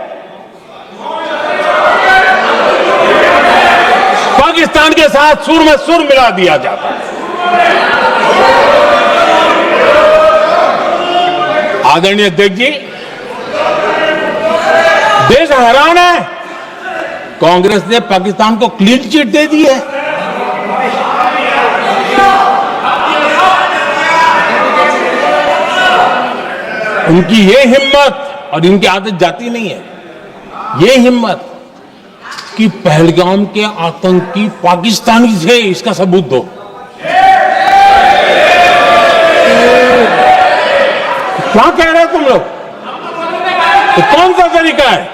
पाकिस्तान के साथ सुर में सुर मिला दिया जाता है। आदरणीय अध्यक्ष जी, देश हैरान है, कांग्रेस ने पाकिस्तान को क्लीन चिट दे दी है। उनकी ये हिम्मत, और इनकी आदत जाती नहीं है, ये हिम्मत कि पहलगाम के आतंकी पाकिस्तानी थे, इसका सबूत दो। क्या कह रहे हो तुम लोग? तो कौन सा तरीका है?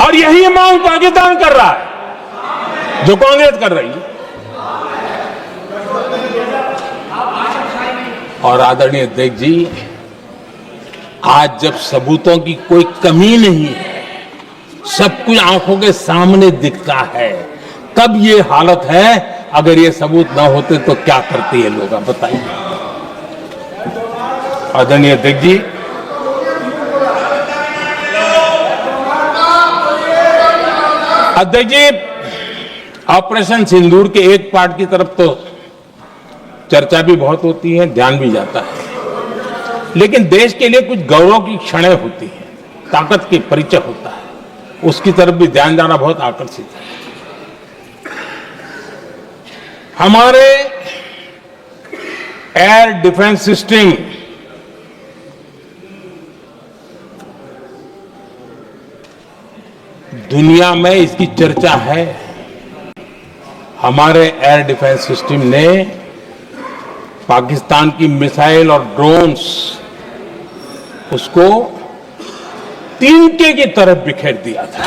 और यही मांग पाकिस्तान कर रहा है जो कांग्रेस कर रही है। और आदरणीय अध्यक्ष जी, आज जब सबूतों की कोई कमी नहीं है, सब कुछ आंखों के सामने दिखता है, तब ये हालत है। अगर ये सबूत ना होते तो क्या करते ये लोग, आप बताइए। आदरणीय अध्यक्ष जी, अध्यक्ष जी, ऑपरेशन सिंदूर के एक पार्ट की तरफ तो चर्चा भी बहुत होती है, ध्यान भी जाता है, लेकिन देश के लिए कुछ गौरव की क्षणें होती हैं, ताकत की परिचय होता है, उसकी तरफ भी ध्यान जाना बहुत आकर्षित है। हमारे एयर डिफेंस सिस्टम दुनिया में इसकी चर्चा है। हमारे एयर डिफेंस सिस्टम ने पाकिस्तान की मिसाइल और ड्रोन्स उसको तिनके की तरफ बिखेर दिया था।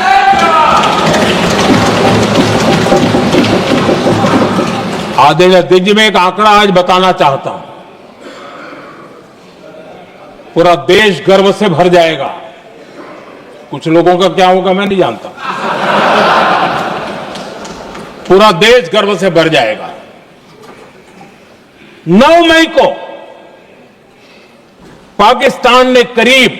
आदेश अध्यक्ष जी, मैं एक आंकड़ा आज बताना चाहता हूं, पूरा देश गर्व से भर जाएगा। कुछ लोगों का क्या होगा मैं नहीं जानता, पूरा देश गर्व से भर जाएगा। 9 मई को पाकिस्तान ने करीब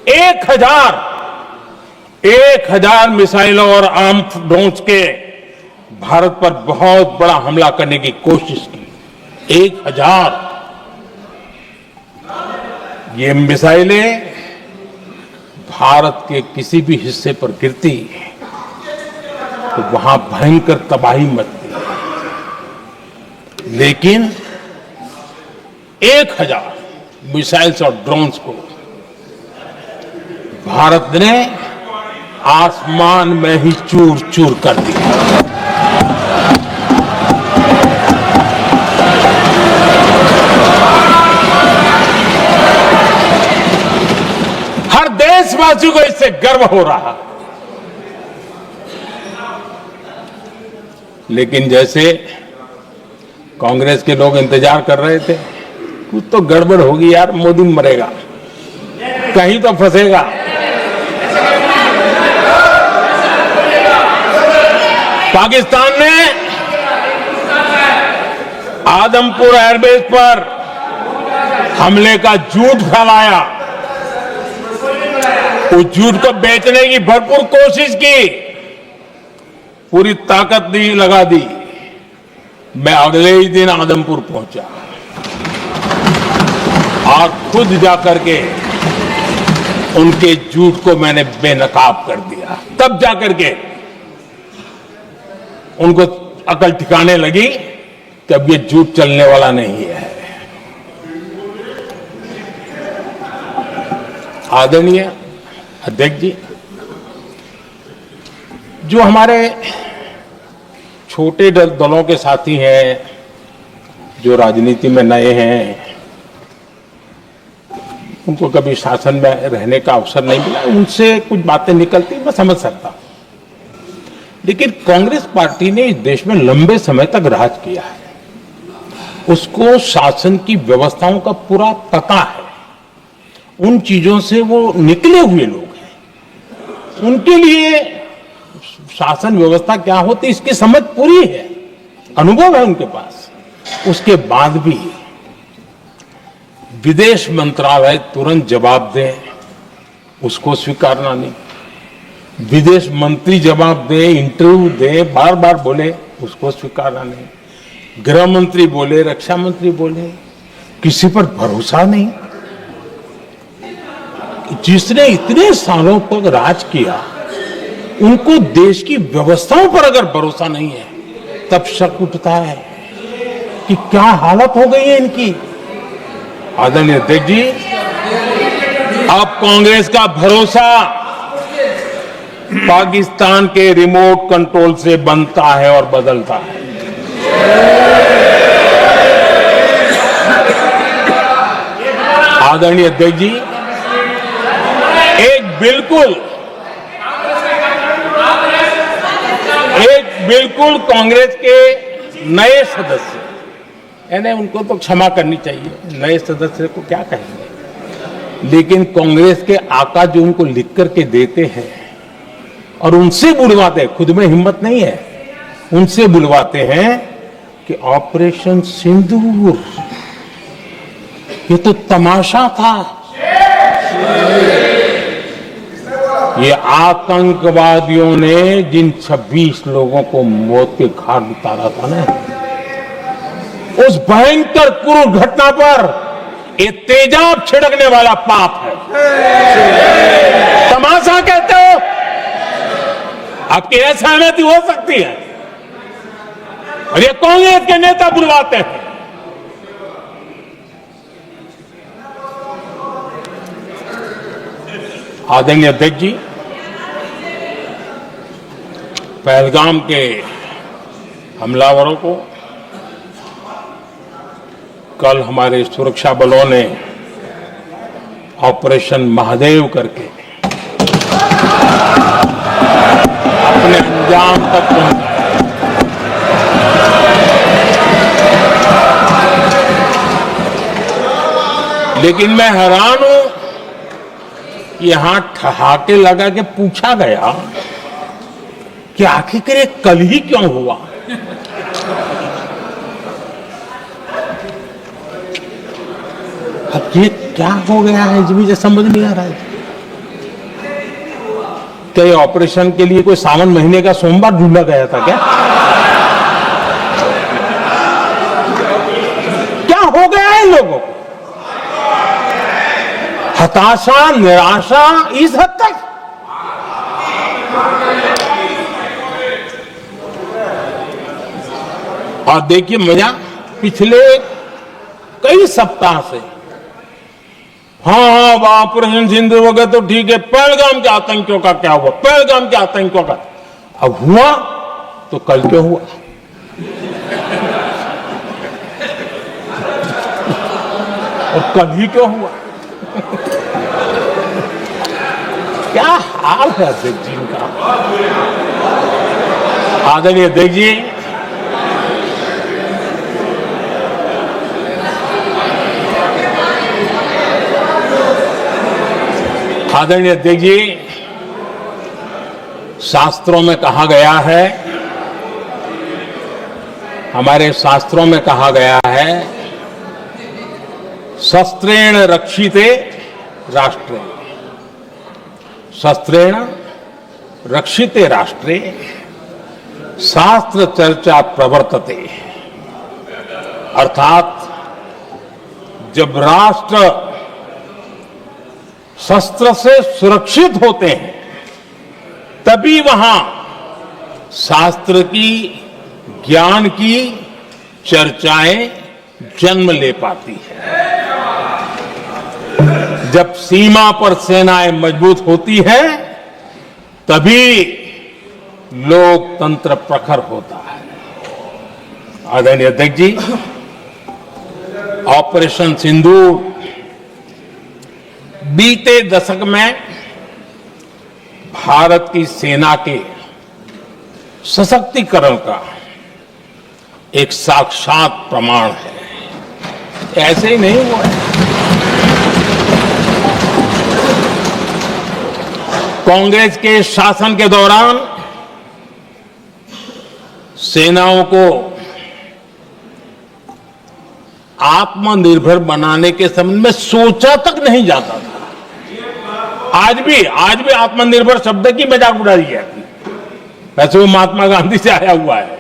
1000 मिसाइलों और आर्म्ड ड्रोन्स के भारत पर बहुत बड़ा हमला करने की कोशिश की। 1000 ये मिसाइलें भारत के किसी भी हिस्से पर गिरती तो वहां भयंकर तबाही मचती, लेकिन 1000 मिसाइल्स और ड्रोन्स को भारत ने आसमान में ही चूर चूर कर दिया। हर देशवासी को इससे गर्व हो रहा है। लेकिन जैसे कांग्रेस के लोग इंतजार कर रहे थे, कुछ तो गड़बड़ होगी यार, मोदी मरेगा, कहीं तो फंसेगा। पाकिस्तान ने आदमपुर एयरबेस पर हमले का झूठ फैलाया, उस झूठ को बेचने की भरपूर कोशिश की, पूरी ताकत दी लगा दी। मैं अगले ही दिन आदमपुर पहुंचा और खुद जाकर के उनके झूठ को मैंने बेनकाब कर दिया। तब जाकर के उनको अकल ठिकाने लगी कि अब ये झूठ चलने वाला नहीं है। आदरणीय अध्यक्ष जी, जो हमारे छोटे दलों के साथी हैं, जो राजनीति में नए हैं, उनको कभी शासन में रहने का अवसर नहीं मिला, उनसे कुछ बातें निकलती मैं समझ सकता हूं। लेकिन कांग्रेस पार्टी ने इस देश में लंबे समय तक राज किया है, उसको शासन की व्यवस्थाओं का पूरा पता है, उन चीजों से वो निकले हुए लोग हैं, उनके लिए शासन व्यवस्था क्या होती इसकी समझ पूरी है, अनुभव है उनके पास। उसके बाद भी विदेश मंत्रालय तुरंत जवाब दे, उसको स्वीकारना नहीं। विदेश मंत्री जवाब दे, इंटरव्यू दे, बार बार बोले, उसको स्वीकारना नहीं। गृह मंत्री बोले, रक्षा मंत्री बोले, किसी पर भरोसा नहीं। जिसने इतने सालों तक राज किया, उनको देश की व्यवस्थाओं पर अगर भरोसा नहीं है, तब शक उठता है कि क्या हालत हो गई है इनकी। आदरणीय अध्यक्ष जी, अब कांग्रेस का भरोसा पाकिस्तान के रिमोट कंट्रोल से बनता है और बदलता है। आदरणीय अध्यक्ष जी, एक बिल्कुल कांग्रेस के नए सदस्य, यानी उनको तो क्षमा करनी चाहिए, नए सदस्य को क्या कहेंगे, लेकिन कांग्रेस के आका जो उनको लिख करके देते हैं और उनसे बुलवाते हैं, खुद में हिम्मत नहीं है, उनसे बुलवाते हैं कि ऑपरेशन सिंदूर ये तो तमाशा था, ये आतंकवादियों ने जिन 26 लोगों को मौत के घाट उतारा था ना, उस भयंकर क्रूर घटना पर ये तेजाब छिड़कने वाला पाप है। तमाशा कहते हो? आपकी असहमति हो सकती है, और ये कांग्रेस के नेता बुलवाते हैं। आदरणीय अध्यक्ष जी, पहलगाम के हमलावरों को कल हमारे सुरक्षा बलों ने ऑपरेशन महादेव करके अपने अंजाम तक पहुंचाया। लेकिन मैं हैरान हूं कि यहां ठहाके लगा के पूछा गया कि आखिर ये कल ही क्यों हुआ। अब ये क्या हो गया है मुझे समझ नहीं आ रहा है। क्या ये ऑपरेशन के लिए कोई सावन महीने का सोमवार ढूंढा गया था क्या? क्या हो गया है इन लोगों को? हताशा, निराशा इस हद तक। और देखिए मजा, पिछले कई सप्ताह से हाँ ऑपरेशन सिंदूर हो गया तो ठीक है, पहलगाम के आतंकियों का क्या हुआ, पहलगाम के आतंकियों का। अब हुआ तो कल क्यों हुआ? और कल ही क्यों हुआ? क्या हाल है अध्यक्ष जी का। आदरणीय अध्यक्ष जी, आदरणीय अध्यक्ष जी, शास्त्रों में कहा गया है, हमारे शास्त्रों में कहा गया है, शस्त्रेण रक्षिते राष्ट्रे, शस्त्रेण रक्षिते राष्ट्रे शास्त्र चर्चा प्रवर्तते। अर्थात जब राष्ट्र शस्त्र से सुरक्षित होते हैं तभी वहां शास्त्र की, ज्ञान की चर्चाएं जन्म ले पाती है। जब सीमा पर सेनाएं मजबूत होती है तभी लोकतंत्र प्रखर होता है। आदरणीय अध्यक्ष जी, ऑपरेशन सिंदूर बीते दशक में भारत की सेना के सशक्तिकरण का एक साक्षात प्रमाण है। ऐसे ही नहीं हुआ है। कांग्रेस के शासन के दौरान सेनाओं को आत्मनिर्भर बनाने के संबंध में सोचा तक नहीं जाता था। आज भी आत्मनिर्भर शब्द की मजाक उड़ाई जाती है। वैसे वो महात्मा गांधी से आया हुआ है,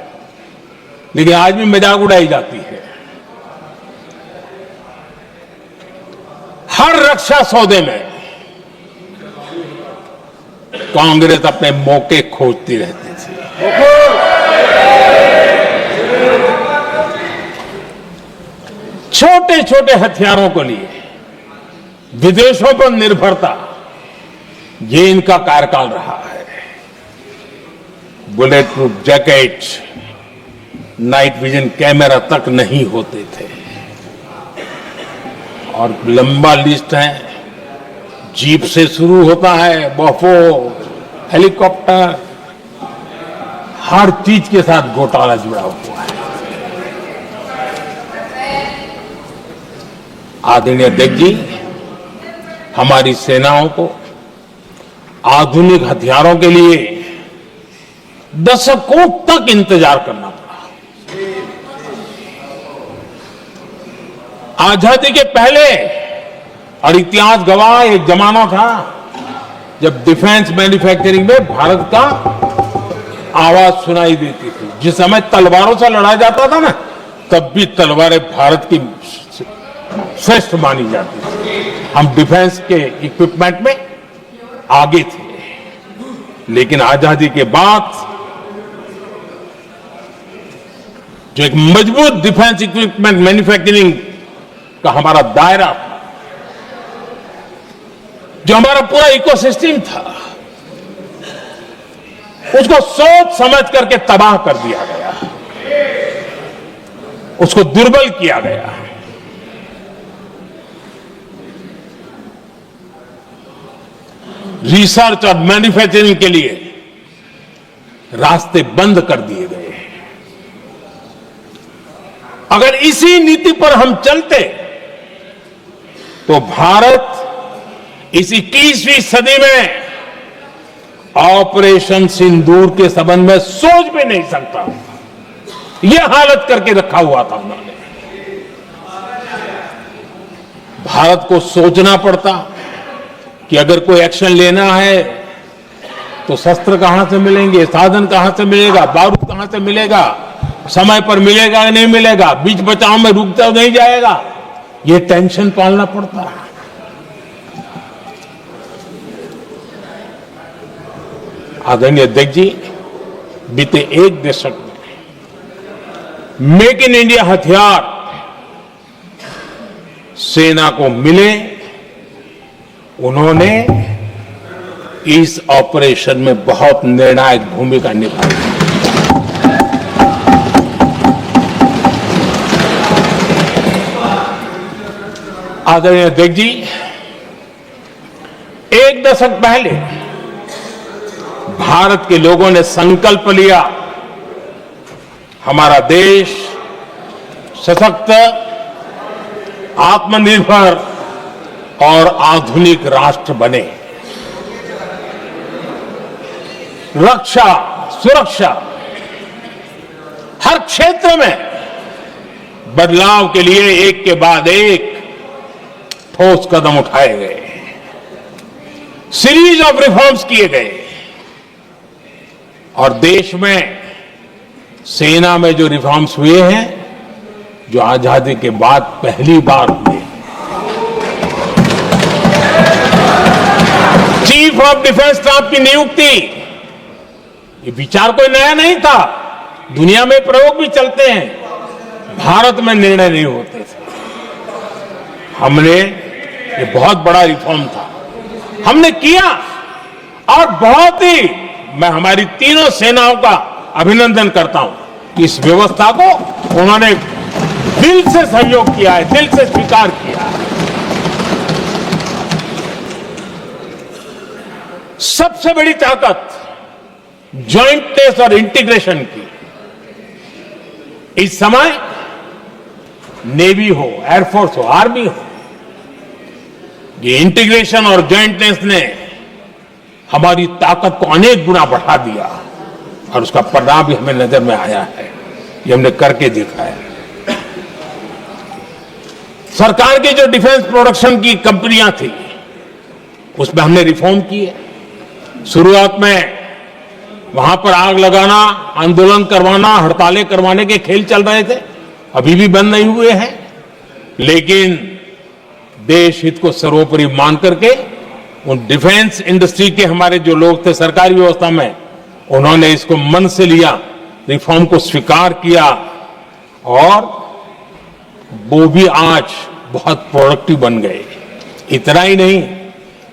लेकिन आज भी मजाक उड़ाई जाती है। हर रक्षा सौदे में कांग्रेस अपने मौके खोजती रहती थी। छोटे छोटे हथियारों को लिए विदेशों पर निर्भरता, ये इनका कार्यकाल रहा है। Bullet proof jacket, night vision camera तक नहीं होते थे। और लंबा लिस्ट है, जीप से शुरू होता है, बफो, हेलीकॉप्टर, हर चीज के साथ घोटाला जुड़ा हुआ है। आदरणीय अध्यक्ष जी, हमारी सेनाओं को आधुनिक हथियारों के लिए दशकों तक इंतजार करना पड़ा। आजादी के पहले, और इतिहास गवाह, एक जमाना था जब डिफेंस मैन्युफैक्चरिंग में भारत का आवाज सुनाई देती थी। जिस समय तलवारों से लड़ा जाता था ना, तब भी तलवारें भारत की श्रेष्ठ मानी जाती थी। हम डिफेंस के इक्विपमेंट में आगे थे। लेकिन आजादी के बाद जो एक मजबूत डिफेंस इक्विपमेंट मैन्युफैक्चरिंग का हमारा दायरा था, जो हमारा पूरा इकोसिस्टम था, उसको सोच समझ करके तबाह कर दिया गया। उसको दुर्बल किया गया। रिसर्च और मैन्युफैक्चरिंग के लिए रास्ते बंद कर दिए गए। अगर इसी नीति पर हम चलते तो भारत इस 21वीं सदी में ऑपरेशन सिंदूर के संबंध में सोच भी नहीं सकता। यह हालत करके रखा हुआ था उन्होंने। भारत को सोचना पड़ता कि अगर कोई एक्शन लेना है तो शस्त्र कहां से मिलेंगे, साधन कहां से मिलेगा, बारूद कहां से मिलेगा, समय पर मिलेगा या नहीं मिलेगा, बीच बचाव में रुकता नहीं जाएगा, ये टेंशन पालना पड़ता है। आदरणीय अध्यक्ष जी, बीते एक दशक में मेक इन इंडिया हथियार सेना को मिले, उन्होंने इस ऑपरेशन में बहुत निर्णायक भूमिका निभाई। आदरणीय अध्यक्ष जी, एक दशक पहले भारत के लोगों ने संकल्प लिया, हमारा देश सशक्त, आत्मनिर्भर और आधुनिक राष्ट्र बने। रक्षा, सुरक्षा, हर क्षेत्र में बदलाव के लिए एक के बाद एक ठोस कदम उठाए गए, सीरीज ऑफ रिफॉर्म्स किए गए और देश में सेना में जो रिफॉर्म्स हुए हैं, जो आजादी के बाद पहली बार हुए। चीफ ऑफ डिफेंस स्टाफ की नियुक्ति, ये विचार कोई नया नहीं था, दुनिया में प्रयोग भी चलते हैं, भारत में निर्णय नहीं होते थे। हमने, ये बहुत बड़ा रिफॉर्म था, हमने किया और बहुत ही, मैं हमारी तीनों सेनाओं का अभिनंदन करता हूं कि इस व्यवस्था को उन्होंने दिल से सहयोग किया है, दिल से स्वीकार किया है। सबसे बड़ी ताकत ज्वाइंटनेस और इंटीग्रेशन की इस समय नेवी हो, एयरफोर्स हो, आर्मी हो, ये इंटीग्रेशन और ज्वाइंटनेस ने हमारी ताकत को अनेक गुना बढ़ा दिया और उसका परिणाम भी हमें नजर में आया है, ये हमने करके दिखाया है। सरकार की जो डिफेंस प्रोडक्शन की कंपनियां थी, उसमें हमने रिफॉर्म किए। शुरुआत में वहां पर आग लगाना, आंदोलन करवाना, हड़तालें करवाने के खेल चल रहे थे, अभी भी बंद नहीं हुए हैं, लेकिन देश हित को सर्वोपरि मान करके उन डिफेंस इंडस्ट्री के हमारे जो लोग थे सरकारी व्यवस्था में, उन्होंने इसको मन से लिया, रिफॉर्म को स्वीकार किया और वो भी आज बहुत प्रोडक्टिव बन गए। इतना ही नहीं,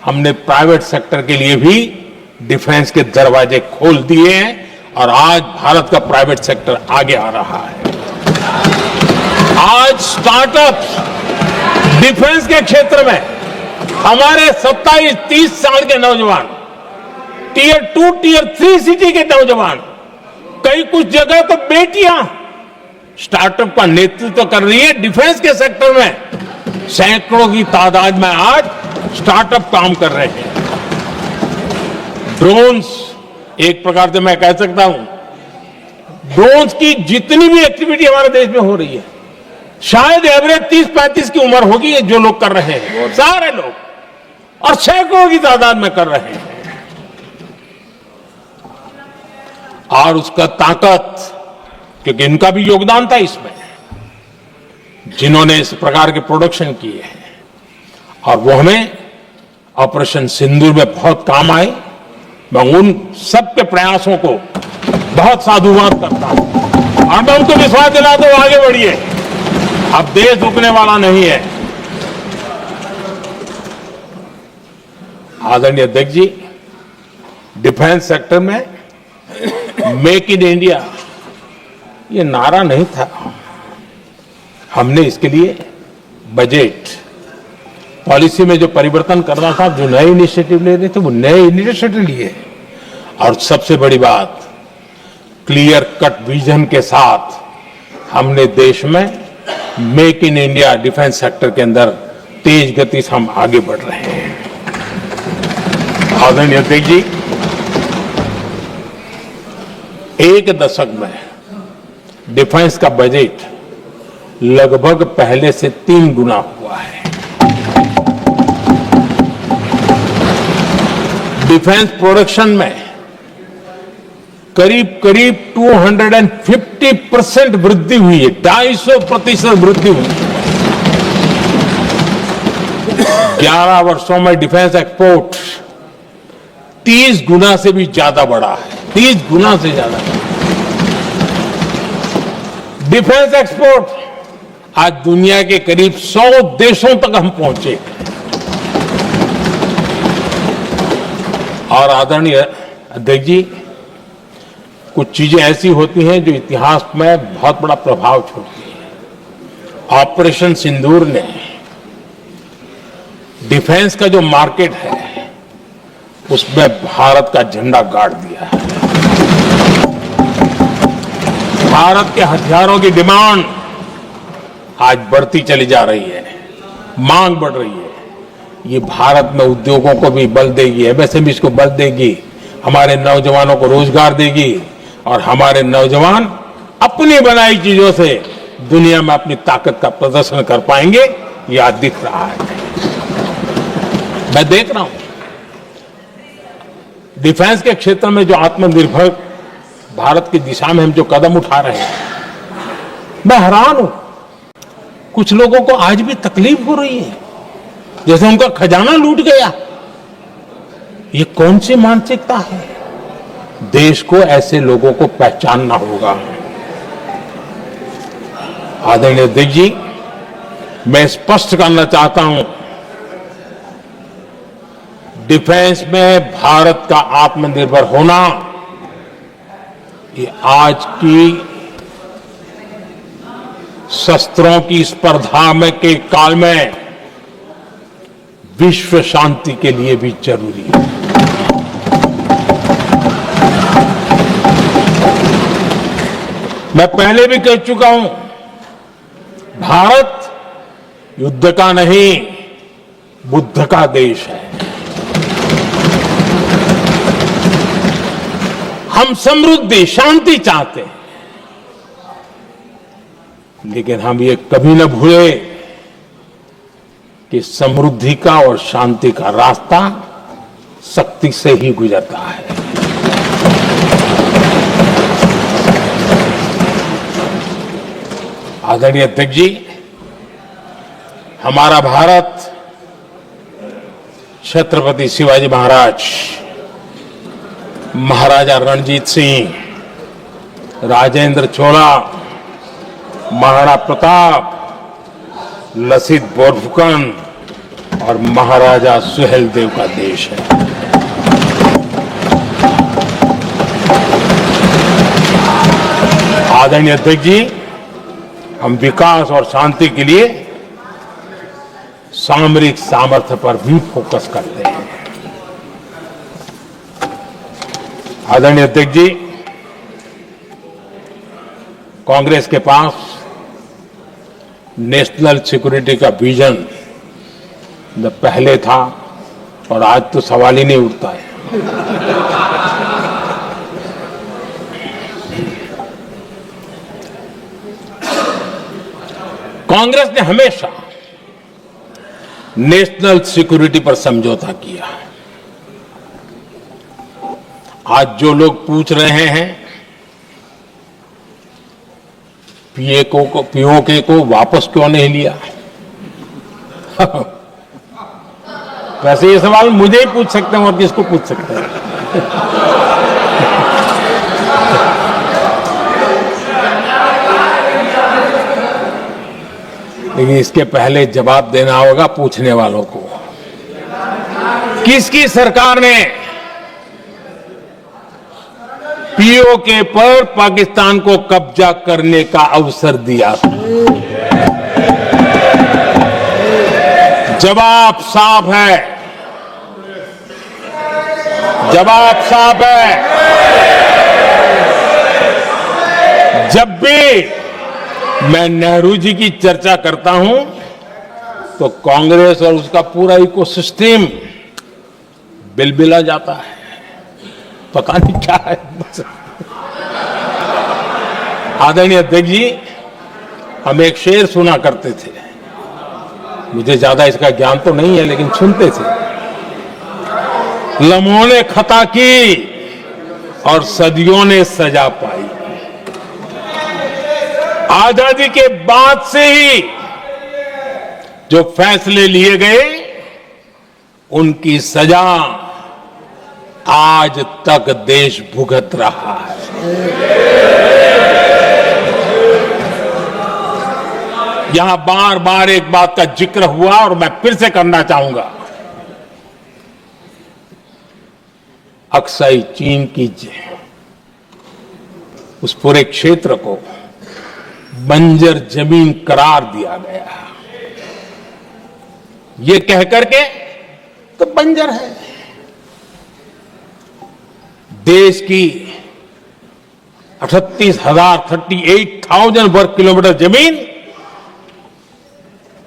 हमने प्राइवेट सेक्टर के लिए भी डिफेंस के दरवाजे खोल दिए हैं और आज भारत का प्राइवेट सेक्टर आगे आ रहा है। आज स्टार्टअप्स डिफेंस के क्षेत्र में हमारे 27-30 साल के नौजवान, टियर 2, टियर 3 सिटी के नौजवान, कई कुछ जगह तो बेटियां स्टार्टअप का नेतृत्व कर रही है। डिफेंस के सेक्टर में सैकड़ों की तादाद में आज स्टार्टअप काम कर रहे हैं। ड्रोन्स, एक प्रकार से मैं कह सकता हूं, ड्रोन्स की जितनी भी एक्टिविटी हमारे देश में हो रही है, शायद एवरेज 30-35 की उम्र होगी, जो लोग कर रहे हैं, वो सारे लोग, और सैकड़ों की तादाद में कर रहे हैं। और उसका ताकत, क्योंकि इनका भी योगदान था इसमें, जिन्होंने इस प्रकार के प्रोडक्शन किए हैं, और वो हमें ऑपरेशन सिंदूर में बहुत काम आए। मैं उन सबके प्रयासों को बहुत साधुवाद करता हूं और मैं उनको विश्वास दिलाता हूं, आगे बढ़िए, अब देश रुकने वाला नहीं है। आदरणीय अध्यक्ष जी, डिफेंस सेक्टर में मेक इन इंडिया ये नारा नहीं था, हमने इसके लिए बजट पॉलिसी में जो परिवर्तन करना था, जो नए इनिशिएटिव ले रहे थे, वो नए इनिशिएटिव लिए। और सबसे बड़ी बात, क्लियर कट विजन के साथ हमने देश में make in India defence sector के अंदर तेज गति से हम आगे बढ़ रहे हैं। आदरणीय अध्यक्ष जी, एक दशक में डिफेंस का बजट लगभग पहले से 3 गुना हुआ है। डिफेंस प्रोडक्शन में करीब करीब 250% वृद्धि हुई है, 250% वृद्धि हुई है। 11 वर्षों में डिफेंस एक्सपोर्ट 30 गुना से भी ज्यादा बढ़ा है, 30 गुना से ज्यादा। डिफेंस एक्सपोर्ट आज दुनिया के करीब 100 देशों तक हम पहुंचे। और आदरणीय अध्यक्ष जी, कुछ चीजें ऐसी होती हैं जो इतिहास में बहुत बड़ा प्रभाव छोड़ती हैं। ऑपरेशन सिंदूर ने डिफेंस का जो मार्केट है उसमें भारत का झंडा गाड़ दिया है। भारत के हथियारों की डिमांड आज बढ़ती चली जा रही है, मांग बढ़ रही है। ये भारत में उद्योगों को भी बल देगी, एमएसएमई को बल देगी, हमारे नौजवानों को रोजगार देगी और हमारे नौजवान अपनी बनाई चीजों से दुनिया में अपनी ताकत का प्रदर्शन कर पाएंगे। ये आज दिख रहा है, मैं देख रहा हूं। डिफेंस के क्षेत्र में जो आत्मनिर्भर भारत की दिशा में हम जो कदम उठा रहे हैं, मैं हैरान हूं। कुछ लोगों को आज भी तकलीफ हो रही है, जैसे उनका खजाना लूट गया। ये कौन सी मानसिकता है? देश को ऐसे लोगों को पहचानना होगा। आदरणीय अध्यक्ष जी, मैं स्पष्ट करना चाहता हूं, डिफेंस में भारत का आत्मनिर्भर होना ये आज की शस्त्रों की स्पर्धा में के काल में विश्व शांति के लिए भी जरूरी है। मैं पहले भी कह चुका हूं, भारत युद्ध का नहीं, बुद्ध का देश है। हम समृद्धि, शांति चाहते हैं, लेकिन हम ये कभी न भूले कि समृद्धि का और शांति का रास्ता शक्ति से ही गुजरता है। आदरणीय अध्यक्ष जी, हमारा भारत छत्रपति शिवाजी महाराज, महाराजा रणजीत सिंह, राजेंद्र चोला, महाराणा प्रताप, लसित बोरफुकन और महाराजा सुहेलदेव का देश है। आदरणीय अध्यक्ष जी, हम विकास और शांति के लिए सामरिक सामर्थ्य पर भी फोकस करते हैं। आदरणीय अध्यक्ष जी, कांग्रेस के पास नेशनल सिक्योरिटी का विजन न पहले था और आज तो सवाल ही नहीं उठता है। कांग्रेस ने हमेशा नेशनल सिक्योरिटी पर समझौता किया। आज जो लोग पूछ रहे हैं पीओके को वापस क्यों नहीं लिया, वैसे ये सवाल मुझे ही पूछ सकते हैं और किसको पूछ सकते हैं। लेकिन इसके पहले जवाब देना होगा पूछने वालों को। किसकी सरकार ने पीओके पर पाकिस्तान को कब्जा करने का अवसर दिया था? जवाब साफ है, जवाब साफ है। जब भी मैं नेहरू जी की चर्चा करता हूं तो कांग्रेस और उसका पूरा इकोसिस्टम बिलबिला जाता है, पता नहीं क्या है। आदरणीय अध्यक्ष जी, हम एक शेर सुना करते थे, मुझे ज्यादा इसका ज्ञान तो नहीं है लेकिन सुनते थे। लम्हों ने खता की और सदियों ने सजा पाई। आजादी के बाद से ही जो फैसले लिए गए उनकी सजा आज तक देश भुगत रहा है। यहां बार बार एक बात का जिक्र हुआ और मैं फिर से करना चाहूंगा। अक्साई चीन की उस पूरे क्षेत्र को बंजर जमीन करार दिया गया, ये कहकर के तो बंजर है। देश की 38,000 वर्ग किलोमीटर जमीन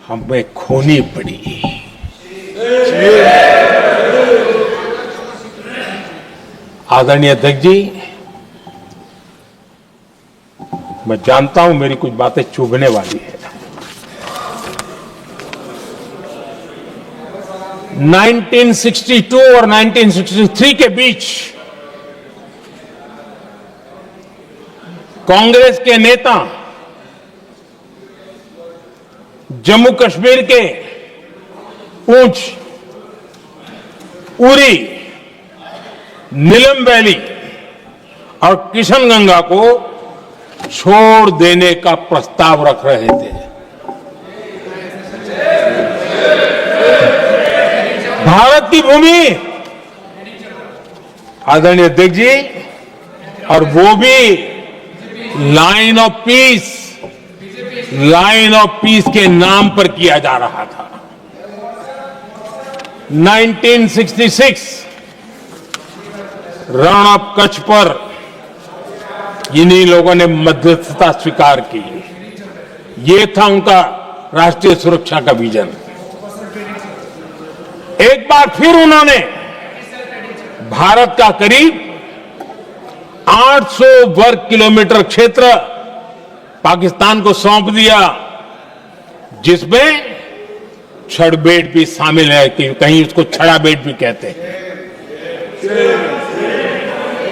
हमें खोनी पड़ी। आदरणीय अध्यक्ष जी, मैं जानता हूं मेरी कुछ बातें चुभने वाली है। 1962 और 1963 के बीच कांग्रेस के नेता जम्मू कश्मीर के पूंछ, उरी, नीलम वैली और किशनगंगा को छोड़ देने का प्रस्ताव रख रहे थे। भारत की भूमि, आदरणीय अध्यक्ष जी, और वो भी लाइन ऑफ पीस के नाम पर किया जा रहा था। 1966 रण ऑफ कच्छ पर इन्हीं लोगों ने मध्यस्थता स्वीकार की। ये था उनका राष्ट्रीय सुरक्षा का विजन। एक बार फिर उन्होंने भारत का करीब 800 वर्ग किलोमीटर क्षेत्र पाकिस्तान को सौंप दिया, जिसमें छड़बेट भी शामिल है, कि कहीं उसको छड़ाबेट भी कहते हैं।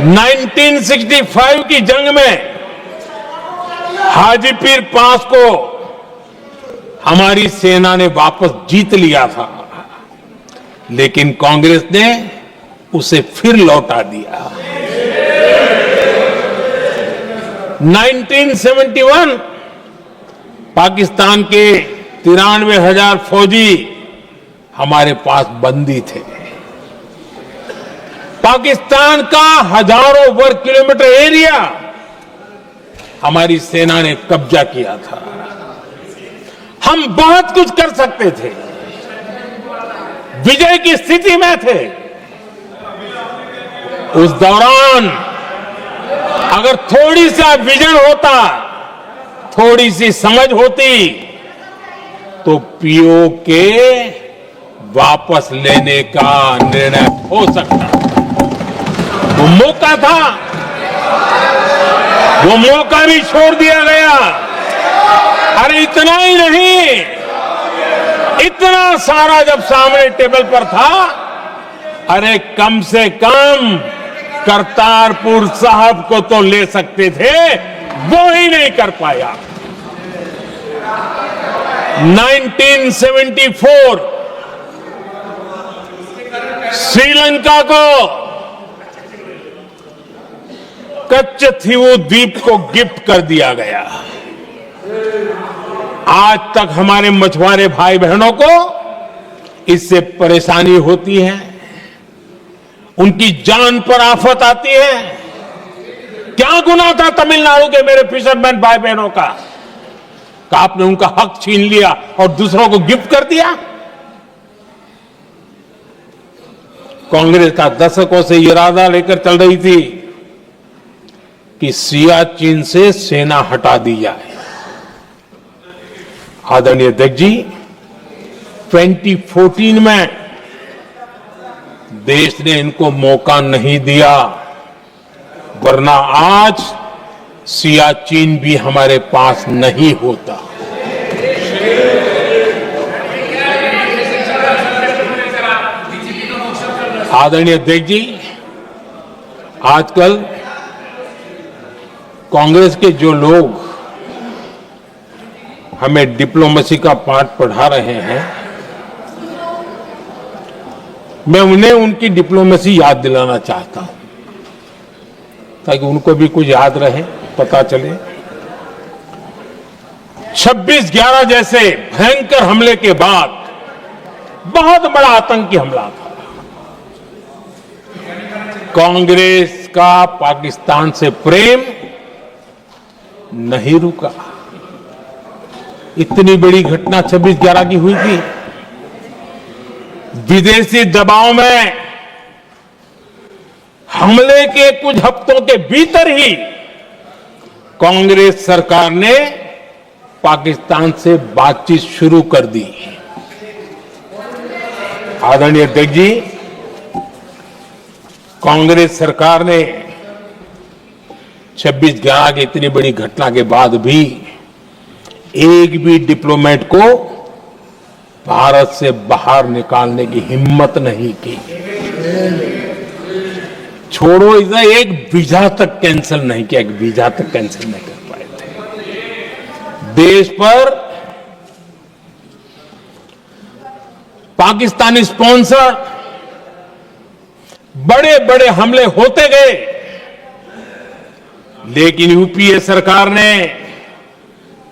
1965 की जंग में हाजीपीर पास को हमारी सेना ने वापस जीत लिया था, लेकिन कांग्रेस ने उसे फिर लौटा दिया। 1971 पाकिस्तान के 93,000 फौजी हमारे पास बंदी थे। पाकिस्तान का हजारों वर्ग किलोमीटर एरिया हमारी सेना ने कब्जा किया था। हम बहुत कुछ कर सकते थे, विजय की स्थिति में थे। उस दौरान अगर थोड़ी सा विजन होता, थोड़ी सी समझ होती, तो पीओके वापस लेने का निर्णय हो सकता। वो मौका था, वो मौका भी छोड़ दिया गया। अरे इतना ही नहीं, इतना सारा जब सामने टेबल पर था, अरे कम से कम करतारपुर साहब को तो ले सकते थे, वो ही नहीं कर पाया। 1974 श्रीलंका को कच्चथीवू द्वीप को गिफ्ट कर दिया गया। आज तक हमारे मछुआरे भाई बहनों को इससे परेशानी होती है, उनकी जान पर आफत आती है। क्या गुनाह था तमिलनाडु के मेरे फिशरमैन भाई बहनों का, कि आपने उनका हक छीन लिया और दूसरों को गिफ्ट कर दिया? कांग्रेस का दशकों से इरादा लेकर चल रही थी कि सियाचिन से सेना हटा दी जाए। आदरणीय अध्यक्ष जी, 2014 में देश ने इनको मौका नहीं दिया, वरना आज सियाचिन भी हमारे पास नहीं होता। आदरणीय अध्यक्ष जी, आजकल कांग्रेस के जो लोग हमें डिप्लोमेसी का पाठ पढ़ा रहे हैं, मैं उन्हें उनकी डिप्लोमेसी याद दिलाना चाहता हूं ताकि उनको भी कुछ याद रहे, पता चले। 26/11 जैसे भयंकर हमले के बाद बहुत बड़ा आतंकी हमला था। कांग्रेस का पाकिस्तान से प्रेम नहीं रुका। इतनी बड़ी घटना 26/11 की हुई थी। विदेशी दबाव में हमले के कुछ हफ्तों के भीतर ही कांग्रेस सरकार ने पाकिस्तान से बातचीत शुरू कर दी। आदरणीय अध्यक्ष जी, कांग्रेस सरकार ने 26/11 की इतनी बड़ी घटना के बाद भी एक भी डिप्लोमेट को भारत से बाहर निकालने की हिम्मत नहीं की। छोड़ो, इधर एक वीजा तक कैंसिल नहीं किया, एक वीजा तक कैंसिल नहीं कर पाए थे। देश पर पाकिस्तानी स्पॉन्सर बड़े बड़े हमले होते गए, लेकिन यूपीए सरकार ने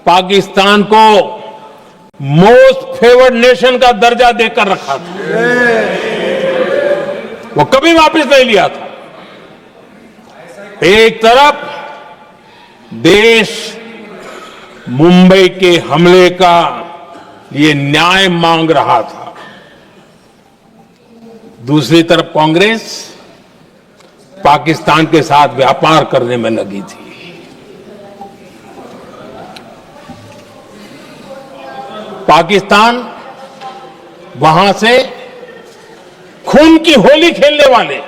पाकिस्तान को मोस्ट फेवर्ड नेशन का दर्जा देकर रखा था। वो कभी वापस नहीं लिया था। एक तरफ देश मुंबई के हमले का ये न्याय मांग रहा था, दूसरी तरफ कांग्रेस पाकिस्तान के साथ व्यापार करने में लगी थी। पाकिस्तान वहां से खून की होली खेलने वाले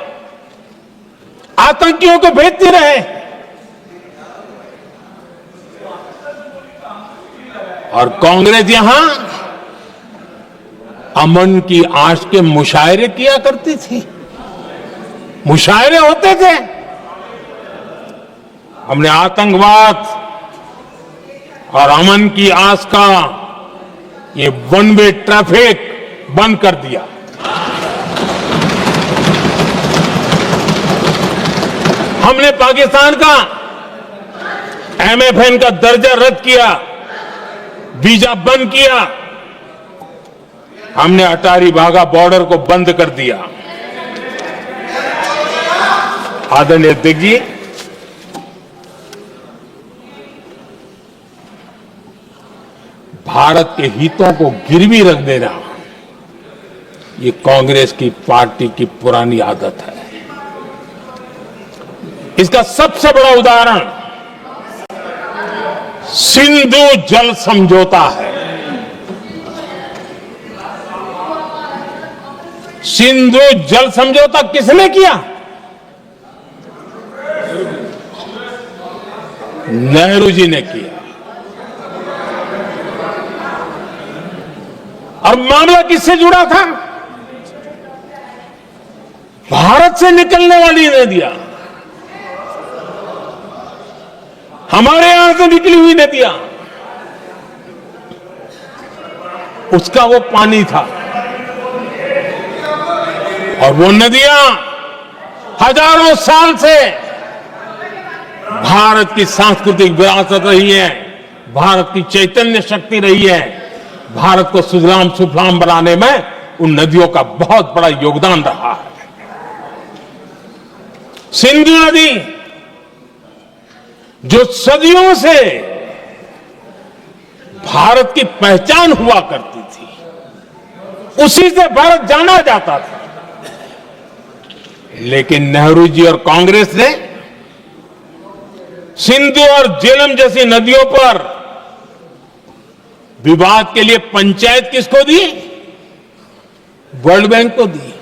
आतंकियों को भेजते रहे और कांग्रेस यहां अमन की आश के मुशायरे किया करती थी। मुशायरे होते थे। हमने आतंकवाद और अमन की आस का ये वन वे ट्रैफिक बंद कर दिया। हमने पाकिस्तान का MFN का दर्जा रद्द किया, वीजा बंद किया। हमने अटारी वाघा बॉर्डर को बंद कर दिया। आदरणीय अध्यक्ष जी, भारत के हितों को गिरवी रख देना ये कांग्रेस की पार्टी की पुरानी आदत है। इसका सबसे बड़ा उदाहरण सिंधु जल समझौता है। सिंधु जल समझौता किसने किया? नेहरू जी ने किया। और मामला किससे जुड़ा था? भारत से निकलने वाली नदियां, हमारे यहां से निकली हुई नदियां, उसका वो पानी था। और वो नदियां हजारों साल से भारत की सांस्कृतिक विरासत रही है, भारत की चैतन्य शक्ति रही है। भारत को सुजलाम सुफलाम बनाने में उन नदियों का बहुत बड़ा योगदान रहा है। सिंधु नदी जो सदियों से भारत की पहचान हुआ करती थी, उसी से भारत जाना जाता था। लेकिन नेहरू जी और कांग्रेस ने सिंधु और झेलम जैसी नदियों पर विवाद के लिए पंचायत किसको दी? वर्ल्ड बैंक को दी।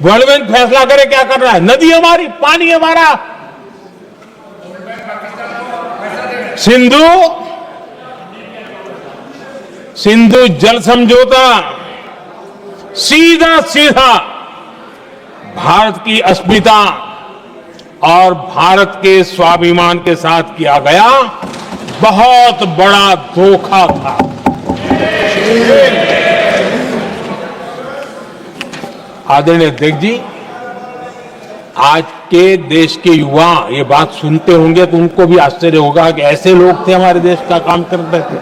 वर्ल्ड बैंक फैसला करे क्या कर रहा है, नदी हमारी, पानी हमारा। सिंधु जल समझौता सीधा सीधा भारत की अस्मिता और भारत के स्वाभिमान के साथ किया गया बहुत बड़ा धोखा था। आदरणीय अध्यक्ष जी, आज के देश के युवा ये बात सुनते होंगे तो उनको भी आश्चर्य होगा कि ऐसे लोग थे हमारे देश का काम करते थे।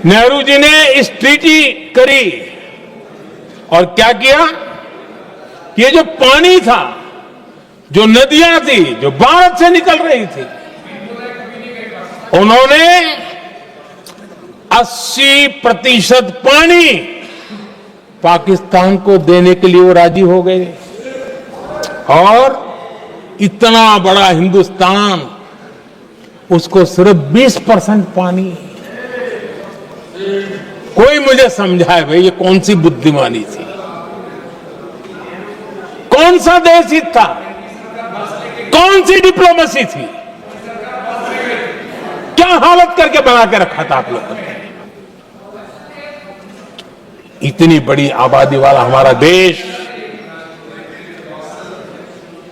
नेहरू जी ने इस ट्रीटी करी और क्या किया? ये जो पानी था, जो नदियां थी, जो भारत से निकल रही थी, उन्होंने 80% पानी पाकिस्तान को देने के लिए वो राजी हो गए। और इतना बड़ा हिंदुस्तान, उसको सिर्फ 20% पानी। कोई मुझे समझाए भाई ये कौन सी बुद्धिमानी थी? कौन सा देश हित था? कौन सी डिप्लोमेसी थी? क्या हालत करके बना के रखा था आप लोगों ने? इतनी बड़ी आबादी वाला हमारा देश,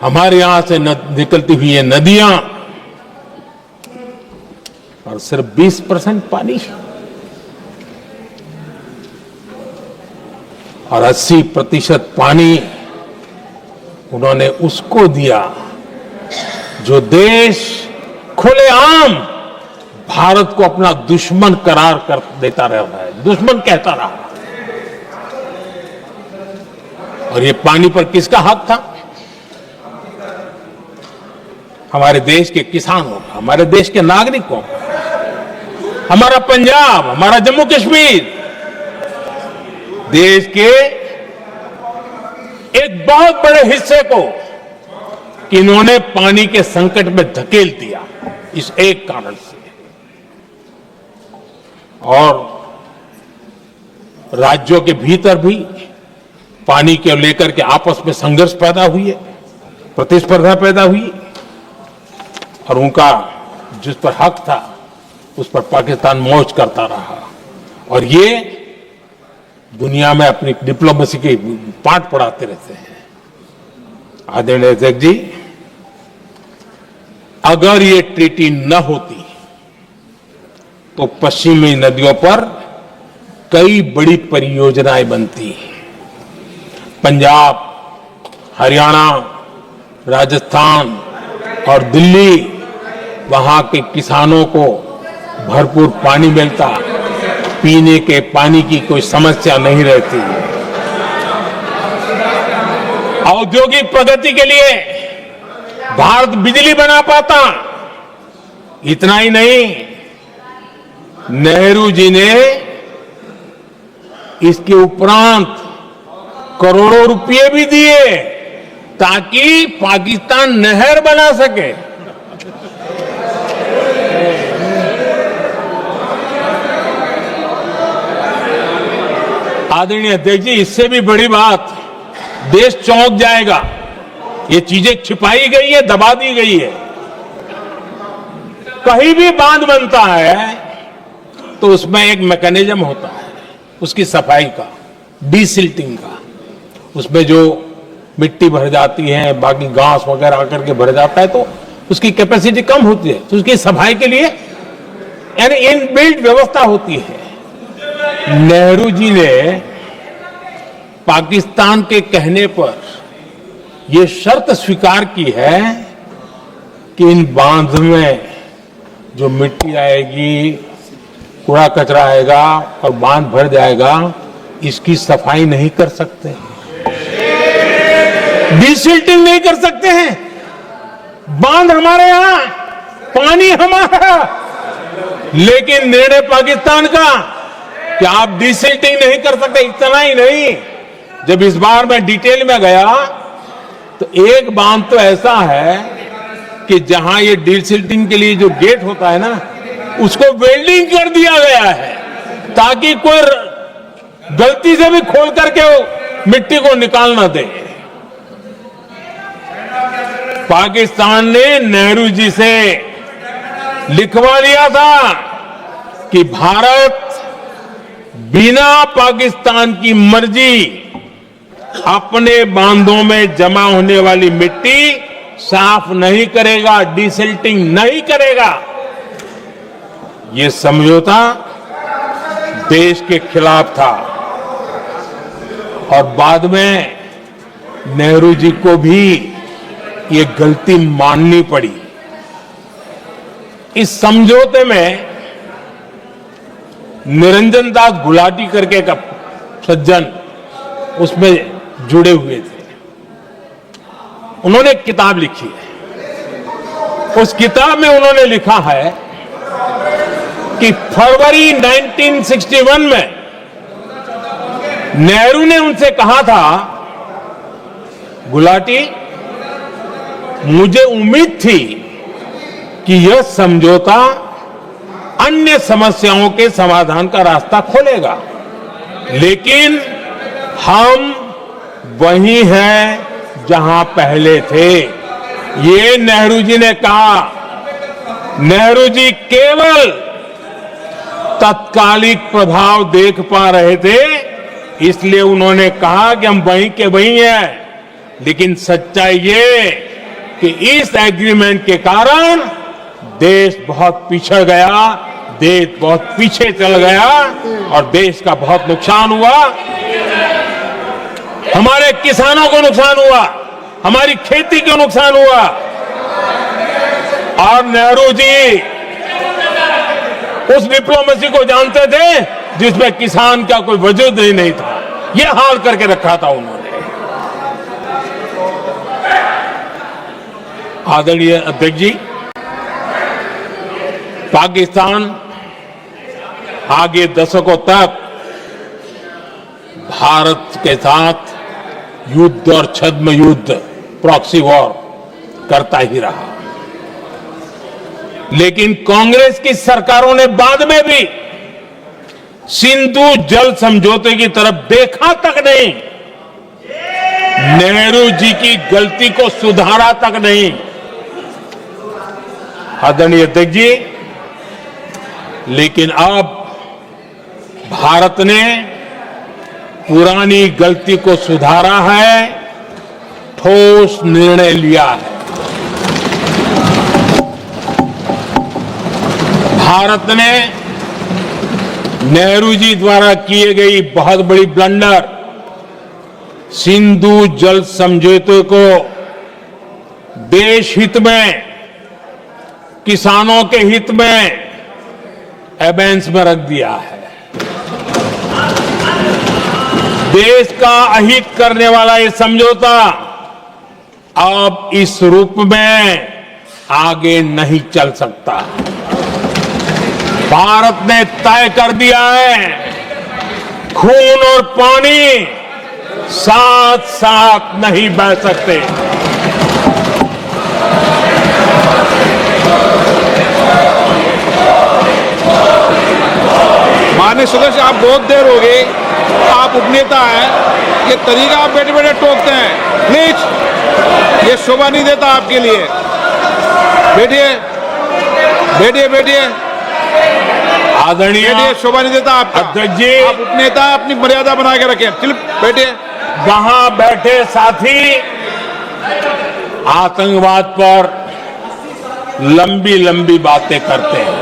हमारे यहां से निकलती हुई ये नदियां, और सिर्फ 20% पानी, और 80% पानी उन्होंने उसको दिया जो देश खुलेआम भारत को अपना दुश्मन करार कर देता रहा है, दुश्मन कहता रहा। और ये पानी पर किसका हक था? हमारे देश के किसानों का, हमारे देश के नागरिकों का, हमारा पंजाब, हमारा जम्मू कश्मीर, देश के एक बहुत बड़े हिस्से को इन्होंने पानी के संकट में धकेल दिया इस एक कारण से। और राज्यों के भीतर भी पानी को लेकर के आपस में संघर्ष पैदा हुई है, प्रतिस्पर्धा पैदा हुई, और उनका जिस पर हक था उस पर पाकिस्तान मौज करता रहा। और ये दुनिया में अपनी डिप्लोमेसी के पाठ पढ़ाते रहते हैं। आदरणीय अध्यक्ष जी, अगर ये ट्रीटी न होती तो पश्चिमी नदियों पर कई बड़ी परियोजनाएं बनती। पंजाब, हरियाणा, राजस्थान और दिल्ली, वहां के किसानों को भरपूर पानी मिलता, पीने के पानी की कोई समस्या नहीं रहती। औद्योगिक प्रगति के लिए भारत बिजली बना पाता। इतना ही नहीं, नेहरू जी ने इसके उपरांत करोड़ों रुपए भी दिए ताकि पाकिस्तान नहर बना सके। आदरणीय अध्यक्ष जी, इससे भी बड़ी बात, देश चौंक जाएगा। ये चीजें छिपाई गई है, दबा दी गई है। कहीं भी बांध बनता है तो उसमें एक मैकेनिज्म होता है उसकी सफाई का, डीसिल्टिंग का। उसमें जो मिट्टी भर जाती है, बाकी घास वगैरह आकर के भर जाता है तो उसकी कैपेसिटी कम होती है, तो उसकी सफाई के लिए यानी इनबिल्ट व्यवस्था होती है। नेहरू जी ने पाकिस्तान के कहने पर यह शर्त स्वीकार की है कि इन बांध में जो मिट्टी आएगी, कूड़ा कचरा आएगा और बांध भर जाएगा, इसकी सफाई नहीं कर सकते, डिसिल्टिंग नहीं कर सकते हैं। बांध हमारे यहां, पानी हमारा, लेकिन निर्णय पाकिस्तान का कि आप डिसिल्टिंग नहीं कर सकते। इतना ही नहीं, जब इस बार मैं डिटेल में गया तो एक बांध तो ऐसा है कि जहां ये डिसिल्टिंग के लिए जो गेट होता है ना, उसको वेल्डिंग कर दिया गया है ताकि कोई गलती से भी खोल करके मिट्टी को निकाल ना दे। पाकिस्तान ने नेहरू जी से लिखवा लिया था कि भारत बिना पाकिस्तान की मर्जी अपने बांधों में जमा होने वाली मिट्टी साफ नहीं करेगा, डिसिल्टिंग नहीं करेगा। ये समझौता देश के खिलाफ था और बाद में नेहरू जी को भी ये गलती माननी पड़ी। इस समझौते में निरंजन दास गुलाटी करके एक सज्जन उसमें जुड़े हुए थे। उन्होंने एक किताब लिखी है। उस किताब में उन्होंने लिखा है कि फरवरी 1961 में नेहरू ने उनसे कहा था, गुलाटी, मुझे उम्मीद थी कि यह समझौता अन्य समस्याओं के समाधान का रास्ता खोलेगा, लेकिन हम वही हैं जहां पहले थे। ये नेहरू जी ने कहा। नेहरू जी केवल तत्कालिक प्रभाव देख पा रहे थे, इसलिए उन्होंने कहा कि हम वहीं के वहीं हैं। लेकिन सच्चाई ये कि इस एग्रीमेंट के कारण देश बहुत पिछड़ गया, देश बहुत पीछे चल गया और देश का बहुत नुकसान हुआ। हमारे किसानों को नुकसान हुआ, हमारी खेती को नुकसान हुआ। और नेहरू जी उस डिप्लोमेसी को जानते थे जिसमें किसान का कोई वजूद ही नहीं था। यह हाल करके रखा था उन्होंने। आदरणीय अध्यक्ष जी, पाकिस्तान आगे दशकों तक भारत के साथ युद्ध और छद्म युद्ध, प्रॉक्सी वॉर करता ही रहा। लेकिन कांग्रेस की सरकारों ने बाद में भी सिंधु जल समझौते की तरफ देखा तक नहीं, नेहरू जी की गलती को सुधारा तक नहीं। आदरणीय अध्यक्ष जी, लेकिन अब भारत ने पुरानी गलती को सुधारा है, ठोस निर्णय लिया है। भारत ने नेहरू जी द्वारा किए गई बहुत बड़ी ब्लंडर, सिंधु जल समझौते को देश हित में, किसानों के हित में एबेंस में रख दिया है। देश का अहित करने वाला ये समझौता अब इस रूप में आगे नहीं चल सकता। भारत ने तय कर दिया है, खून और पानी साथ साथ नहीं बह सकते। माननीय सदस्य, आप बहुत देर हो गई, आप उपनेता हैं, ये तरीका आप बैठे बैठे टोकते हैं, प्लीज, ये शोभा नहीं देता आपके लिए। बैठिए बैठिए बैठिए, आदरणीय, बैठिए, शोभा नहीं देता आपका। अध्यक्ष जी, आप उपनेता, अपनी मर्यादा बना के रखें। चलिए बैठिए। वहां बैठे साथी आतंकवाद पर लंबी लंबी बातें करते हैं।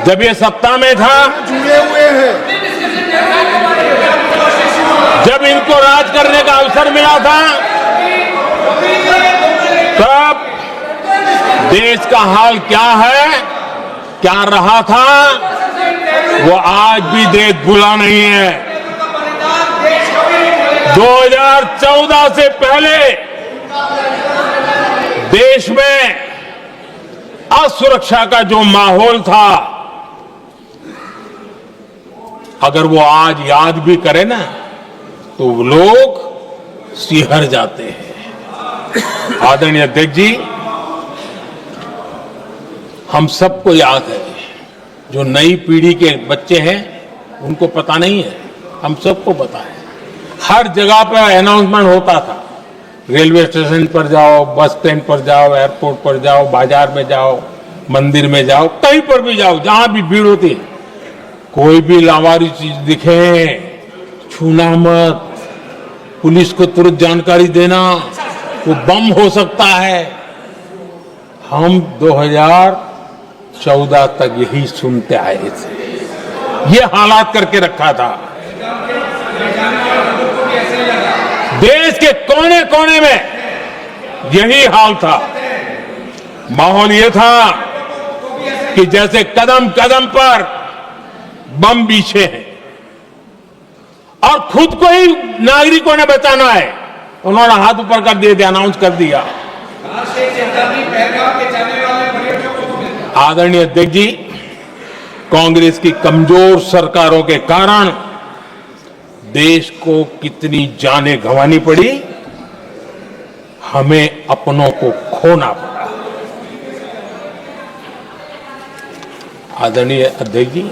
जब ये सत्ता में था, जुड़े हुए हैं, जब इनको राज करने का अवसर मिला था, तब देश का हाल क्या है, क्या रहा था, वो आज भी देश भूला नहीं है। 2014 से पहले देश में असुरक्षा का जो माहौल था, अगर वो आज याद भी करे ना तो लोग सिहर जाते हैं। आदरणीय अध्यक्ष जी, हम सबको याद है, जो नई पीढ़ी के बच्चे हैं उनको पता नहीं है, हम सबको पता है। हर जगह पर अनाउंसमेंट होता था, रेलवे स्टेशन पर जाओ, बस स्टैंड पर जाओ, एयरपोर्ट पर जाओ, बाजार में जाओ, मंदिर में जाओ, कहीं पर भी जाओ, जहां भी भीड़ होती है, कोई भी लावारिस चीज दिखे छूना मत, पुलिस को तुरंत जानकारी देना, वो बम हो सकता है। हम 2014 तक यही सुनते आए थे, ये हालात करके रखा था। देश के कोने कोने में यही हाल था। माहौल ये था कि जैसे कदम कदम पर बम बिछे हैं और खुद को ही नागरिकों ने बचाना है, उन्होंने हाथ ऊपर कर दिए थे, अनाउंस कर दिया। आदरणीय अध्यक्ष जी, कांग्रेस की कमजोर सरकारों के कारण देश को कितनी जानें गंवानी पड़ी, हमें अपनों को खोना पड़ा। आदरणीय अध्यक्ष जी,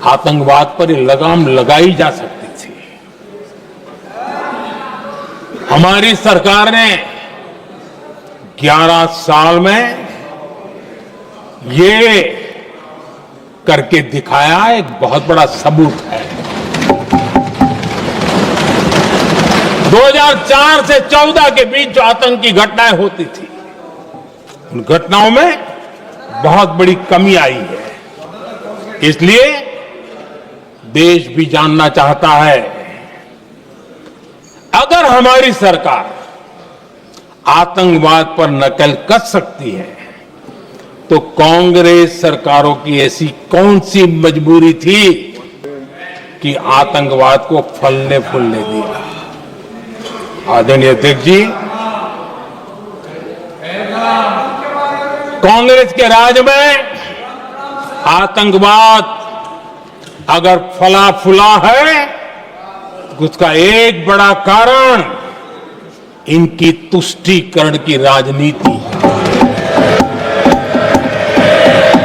आतंकवाद पर लगाम लगाई जा सकती थी। हमारी सरकार ने 11 साल में ये करके दिखाया, एक बहुत बड़ा सबूत है। 2004 से 14 के बीच जो आतंकी घटनाएं होती थी, उन घटनाओं में बहुत बड़ी कमी आई है। इसलिए देश भी जानना चाहता है, अगर हमारी सरकार आतंकवाद पर नकेल कस सकती है तो कांग्रेस सरकारों की ऐसी कौन सी मजबूरी थी कि आतंकवाद को फलने फूलने दिया। आदरणीय अध्यक्ष जी, कांग्रेस के राज में आतंकवाद अगर फला फूला है, उसका एक बड़ा कारण इनकी तुष्टीकरण की राजनीति है,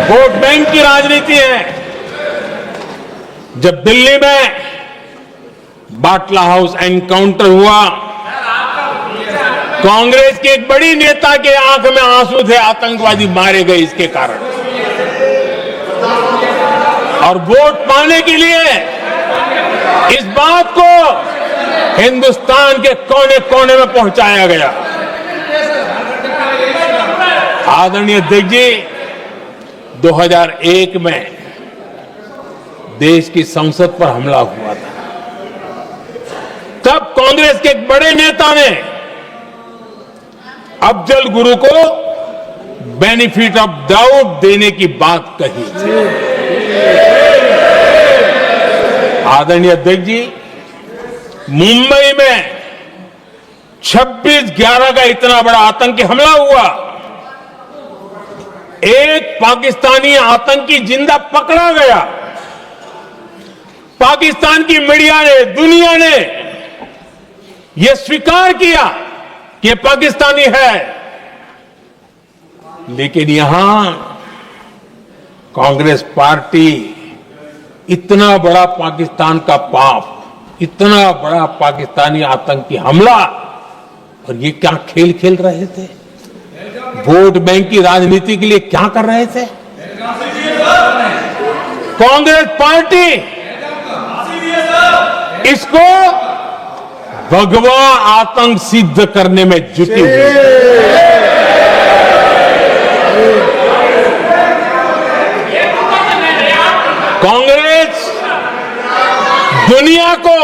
वोट बैंक की राजनीति है। जब दिल्ली में बाटला हाउस एनकाउंटर हुआ, कांग्रेस के एक बड़ी नेता के आंख में आंसू थे, आतंकवादी मारे गए इसके कारण। और वोट पाने के लिए इस बात को हिंदुस्तान के कोने कोने में पहुंचाया गया। आदरणीय अध्यक्ष जी, 2001 में देश की संसद पर हमला हुआ था। तब कांग्रेस के एक बड़े नेता ने अफजल गुरु को बेनिफिट ऑफ डाउट देने की बात कही थी। आदरणीय अध्यक्ष जी, मुंबई में 26/11 का इतना बड़ा आतंकी हमला हुआ, एक पाकिस्तानी आतंकी जिंदा पकड़ा गया। पाकिस्तान की मीडिया ने, दुनिया ने यह स्वीकार किया कि पाकिस्तानी है, लेकिन यहां कांग्रेस पार्टी इतना बड़ा पाकिस्तान का पाप, इतना बड़ा पाकिस्तानी आतंकी हमला, और ये क्या खेल खेल रहे थे? वोट बैंक की राजनीति के लिए क्या कर रहे थे? कांग्रेस पार्टी इसको भगवा आतंक सिद्ध करने में जुटी हुई है। कांग्रेस दुनिया को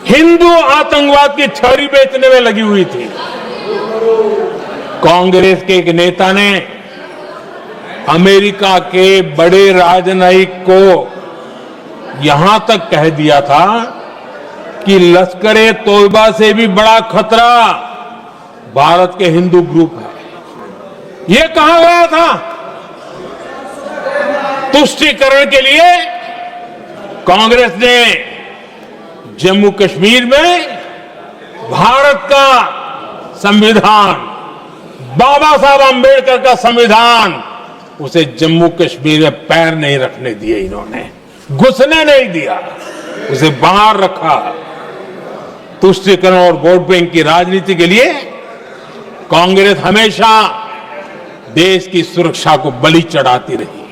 हिंदू आतंकवाद की छड़ी बेचने में लगी हुई थी। कांग्रेस के एक नेता ने अमेरिका के बड़े राजनयिक को यहां तक कह दिया था कि लश्कर-ए तोयबा से भी बड़ा खतरा भारत के हिंदू ग्रुप है। ये कहा गया था तुष्टीकरण के लिए कांग्रेस ने जम्मू कश्मीर में भारत का संविधान, बाबा साहब आंबेडकर का संविधान, उसे जम्मू कश्मीर में पैर नहीं रखने दिए, इन्होंने घुसने नहीं दिया, उसे बाहर रखा। तुष्टीकरण और वोट बैंक की राजनीति के लिए कांग्रेस हमेशा देश की सुरक्षा को बलि चढ़ाती रही।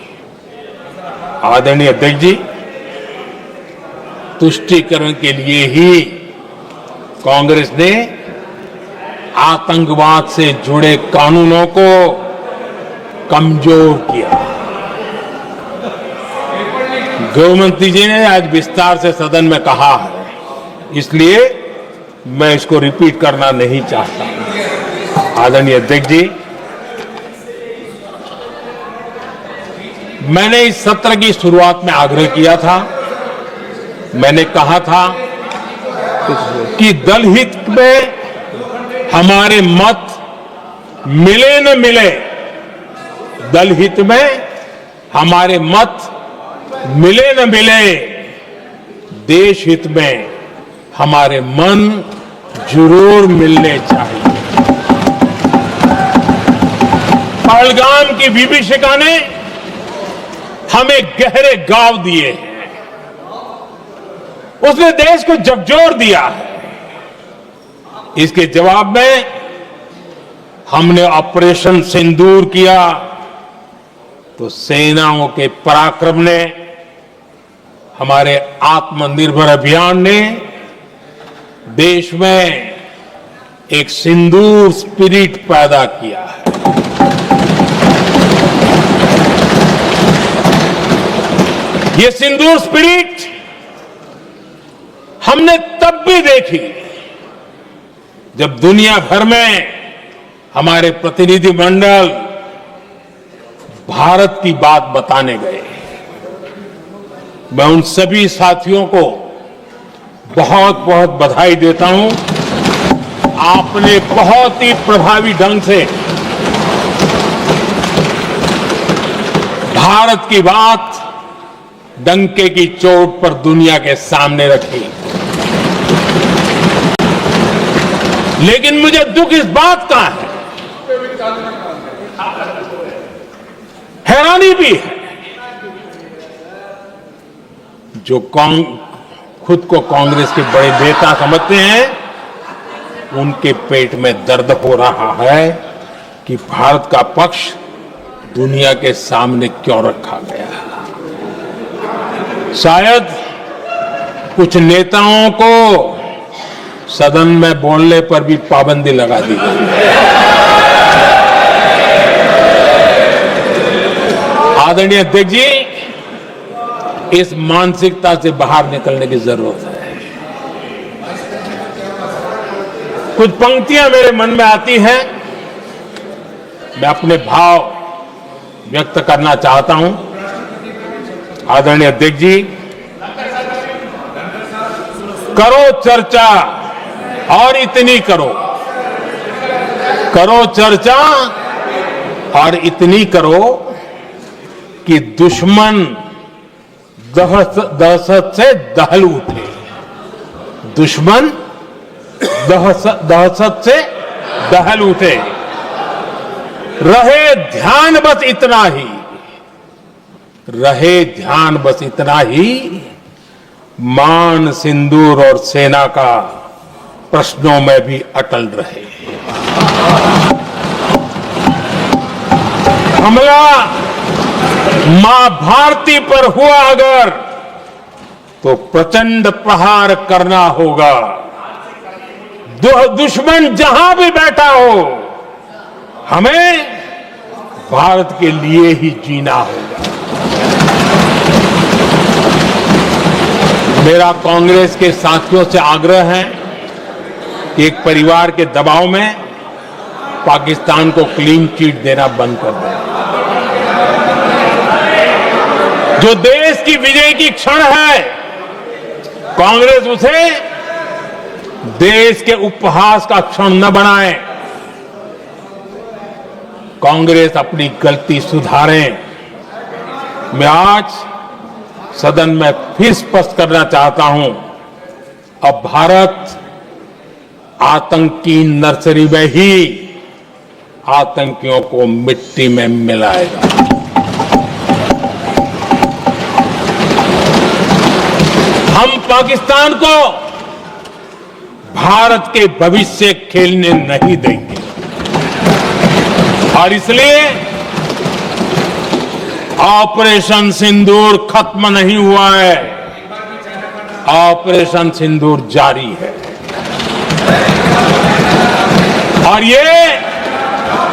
आदरणीय अध्यक्ष जी, तुष्टीकरण के लिए ही कांग्रेस ने आतंकवाद से जुड़े कानूनों को कमजोर किया। गृहमंत्री जी ने आज विस्तार से सदन में कहा है, इसलिए मैं इसको रिपीट करना नहीं चाहता। आदरणीय अध्यक्ष जी, मैंने इस सत्र की शुरुआत में आग्रह किया था, मैंने कहा था कि दलहित में हमारे मत मिले न मिले, दलहित में हमारे मत मिले न मिले, देश हित में हमारे मन जरूर मिलने चाहिए। पहलगाम की विभीषिका ने हमें गहरे घाव दिए हैं, उसने देश को झकझोर दिया है। इसके जवाब में हमने ऑपरेशन सिंदूर किया तो सेनाओं के पराक्रम ने, हमारे आत्मनिर्भर अभियान ने देश में एक सिंदूर स्पिरिट पैदा किया है। ये सिंदूर स्पिरिट हमने तब भी देखी जब दुनिया भर में हमारे प्रतिनिधि मंडल भारत की बात बताने गए। मैं उन सभी साथियों को बहुत बहुत बधाई देता हूं। आपने बहुत ही प्रभावी ढंग से भारत की बात डंके की चोट पर दुनिया के सामने रखी। लेकिन मुझे दुख इस बात का है, हैरानी भी है, जो खुद को कांग्रेस के बड़े नेता समझते हैं, उनके पेट में दर्द हो रहा है कि भारत का पक्ष दुनिया के सामने क्यों रखा गया। शायद कुछ नेताओं को सदन में बोलने पर भी पाबंदी लगा दी गई। आदरणीय अध्यक्ष जी, इस मानसिकता से बाहर निकलने की जरूरत है। कुछ पंक्तियां मेरे मन में आती हैं, मैं अपने भाव व्यक्त करना चाहता हूं। आदरणीय अध्यक्ष जी, करो चर्चा और इतनी करो, करो चर्चा और इतनी करो कि दुश्मन दहशत से दहल उठे, दुश्मन दहशत से दहल उठे। रहे ध्यान बस इतना ही, रहे ध्यान बस इतना ही, मान सिंदूर और सेना का प्रश्नों में भी अटल रहे। हमला मां भारती पर हुआ अगर, तो प्रचंड प्रहार करना होगा। दुश्मन जहां भी बैठा हो, हमें भारत के लिए ही जीना होगा। मेरा कांग्रेस के साथियों से आग्रह है कि एक परिवार के दबाव में पाकिस्तान को क्लीन चिट देना बंद कर दें। जो देश की विजय की क्षण है, कांग्रेस उसे देश के उपहास का क्षण न बनाए। कांग्रेस अपनी गलती सुधारे। मैं आज सदन में फिर स्पष्ट करना चाहता हूं, अब भारत आतंक की नर्सरी में ही आतंकियों को मिट्टी में मिलाएगा। हम पाकिस्तान को भारत के भविष्य खेलने नहीं देंगे और इसलिए ऑपरेशन सिंदूर खत्म नहीं हुआ है, ऑपरेशन सिंदूर जारी है। और ये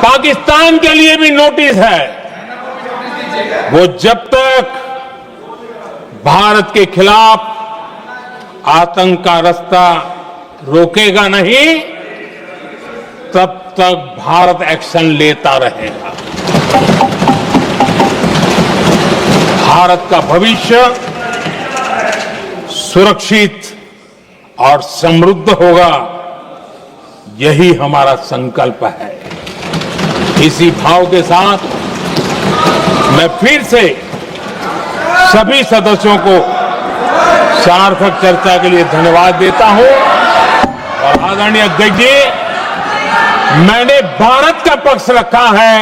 पाकिस्तान के लिए भी नोटिस है, वो जब तक भारत के खिलाफ आतंक का रास्ता रोकेगा नहीं, तब तक भारत एक्शन लेता रहेगा। भारत का भविष्य सुरक्षित और समृद्ध होगा, यही हमारा संकल्प है। इसी भाव के साथ मैं फिर से सभी सदस्यों को सार्थक चर्चा के लिए धन्यवाद देता हूं और आदरणीय अध्यक्ष जी, मैंने भारत का पक्ष रखा है,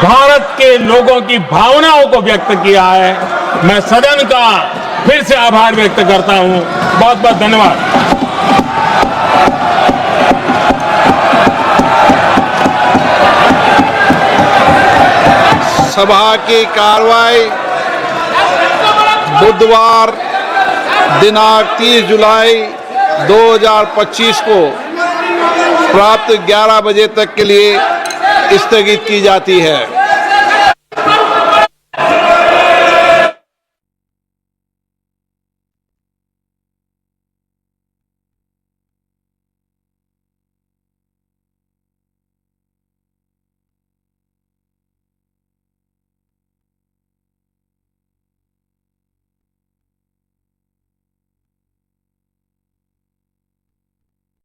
भारत के लोगों की भावनाओं को व्यक्त किया है। मैं सदन का फिर से आभार व्यक्त करता हूं। बहुत बहुत धन्यवाद। सभा की कार्रवाई बुधवार दिनांक 30 जुलाई 2025 को प्राप्त 11 बजे तक के लिए स्थगित की जाती है।